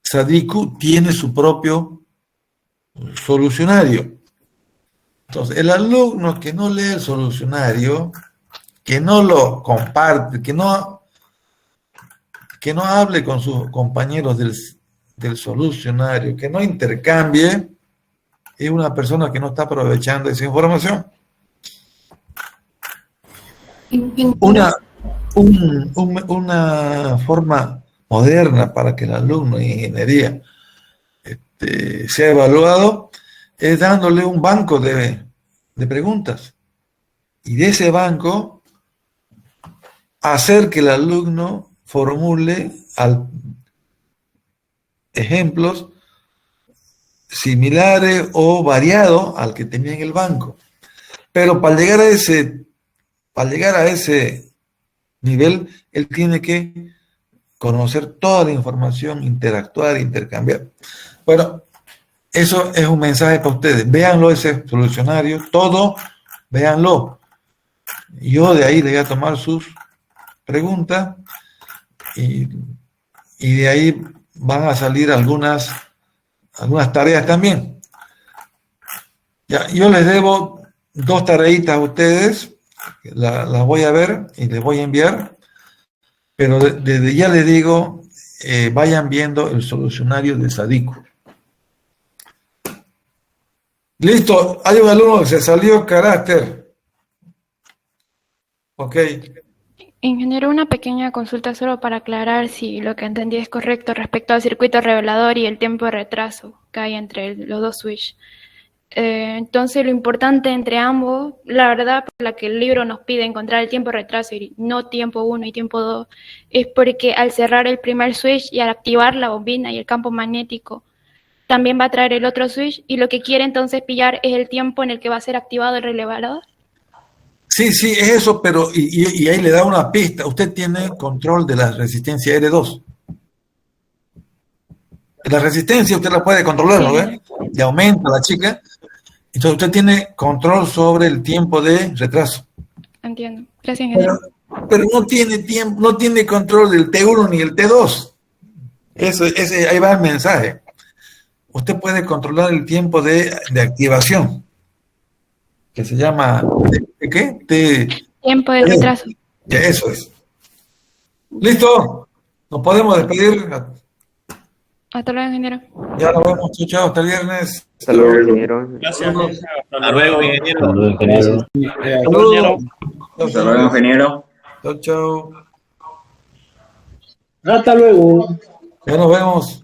Sadiku tiene su propio solucionario. Entonces, el alumno que no lee el solucionario, que no lo comparte, que no hable con sus compañeros del solucionario que no intercambie es una persona que no está aprovechando esa información. Una forma moderna para que el alumno de ingeniería sea evaluado es dándole un banco de preguntas, y de ese banco hacer que el alumno formule ejemplos similares o variados al que tenía en el banco. Pero para llegar a ese nivel, él tiene que conocer toda la información, interactuar, intercambiar. Bueno, eso es un mensaje para ustedes. Véanlo, ese solucionario, todo, véanlo. Yo de ahí le voy a tomar sus preguntas y de ahí van a salir algunas tareas también. Ya, yo les debo 2 tareitas a ustedes, las voy a ver y les voy a enviar, pero desde ya les digo, vayan viendo el solucionario de Sadiku. Listo, hay un alumno que se salió carácter. Ok. Ingeniero, una pequeña consulta solo para aclarar si lo que entendí es correcto respecto al circuito revelador y el tiempo de retraso que hay entre los dos switches. Entonces, lo importante entre ambos, la verdad, por la que el libro nos pide encontrar el tiempo de retraso y no tiempo 1 y tiempo 2, es porque al cerrar el primer switch y al activar la bobina y el campo magnético, también va a traer el otro switch, y lo que quiere entonces pillar es el tiempo en el que va a ser activado el relevador. Sí, es eso, pero y ahí le da una pista. Usted tiene control de la resistencia R2. La resistencia usted la puede controlar, ¿no ve? Y aumenta la chica. Entonces usted tiene control sobre el tiempo de retraso. Entiendo. Gracias, ingeniero. Pero no tiene tiempo, no tiene control del T1 ni el T2. Ahí va el mensaje. Usted puede controlar el tiempo de activación, que se llama ¿qué? Tiempo de retraso. Eso es. ¿Listo? ¿Nos podemos despedir? Hasta luego, ingeniero. Ya nos vemos, chao, hasta el viernes. Hasta luego, ingeniero. Gracias. Hasta luego, ingeniero. Hasta luego, ingeniero. Hasta luego, ingeniero. Chao. Hasta luego. Ya nos vemos.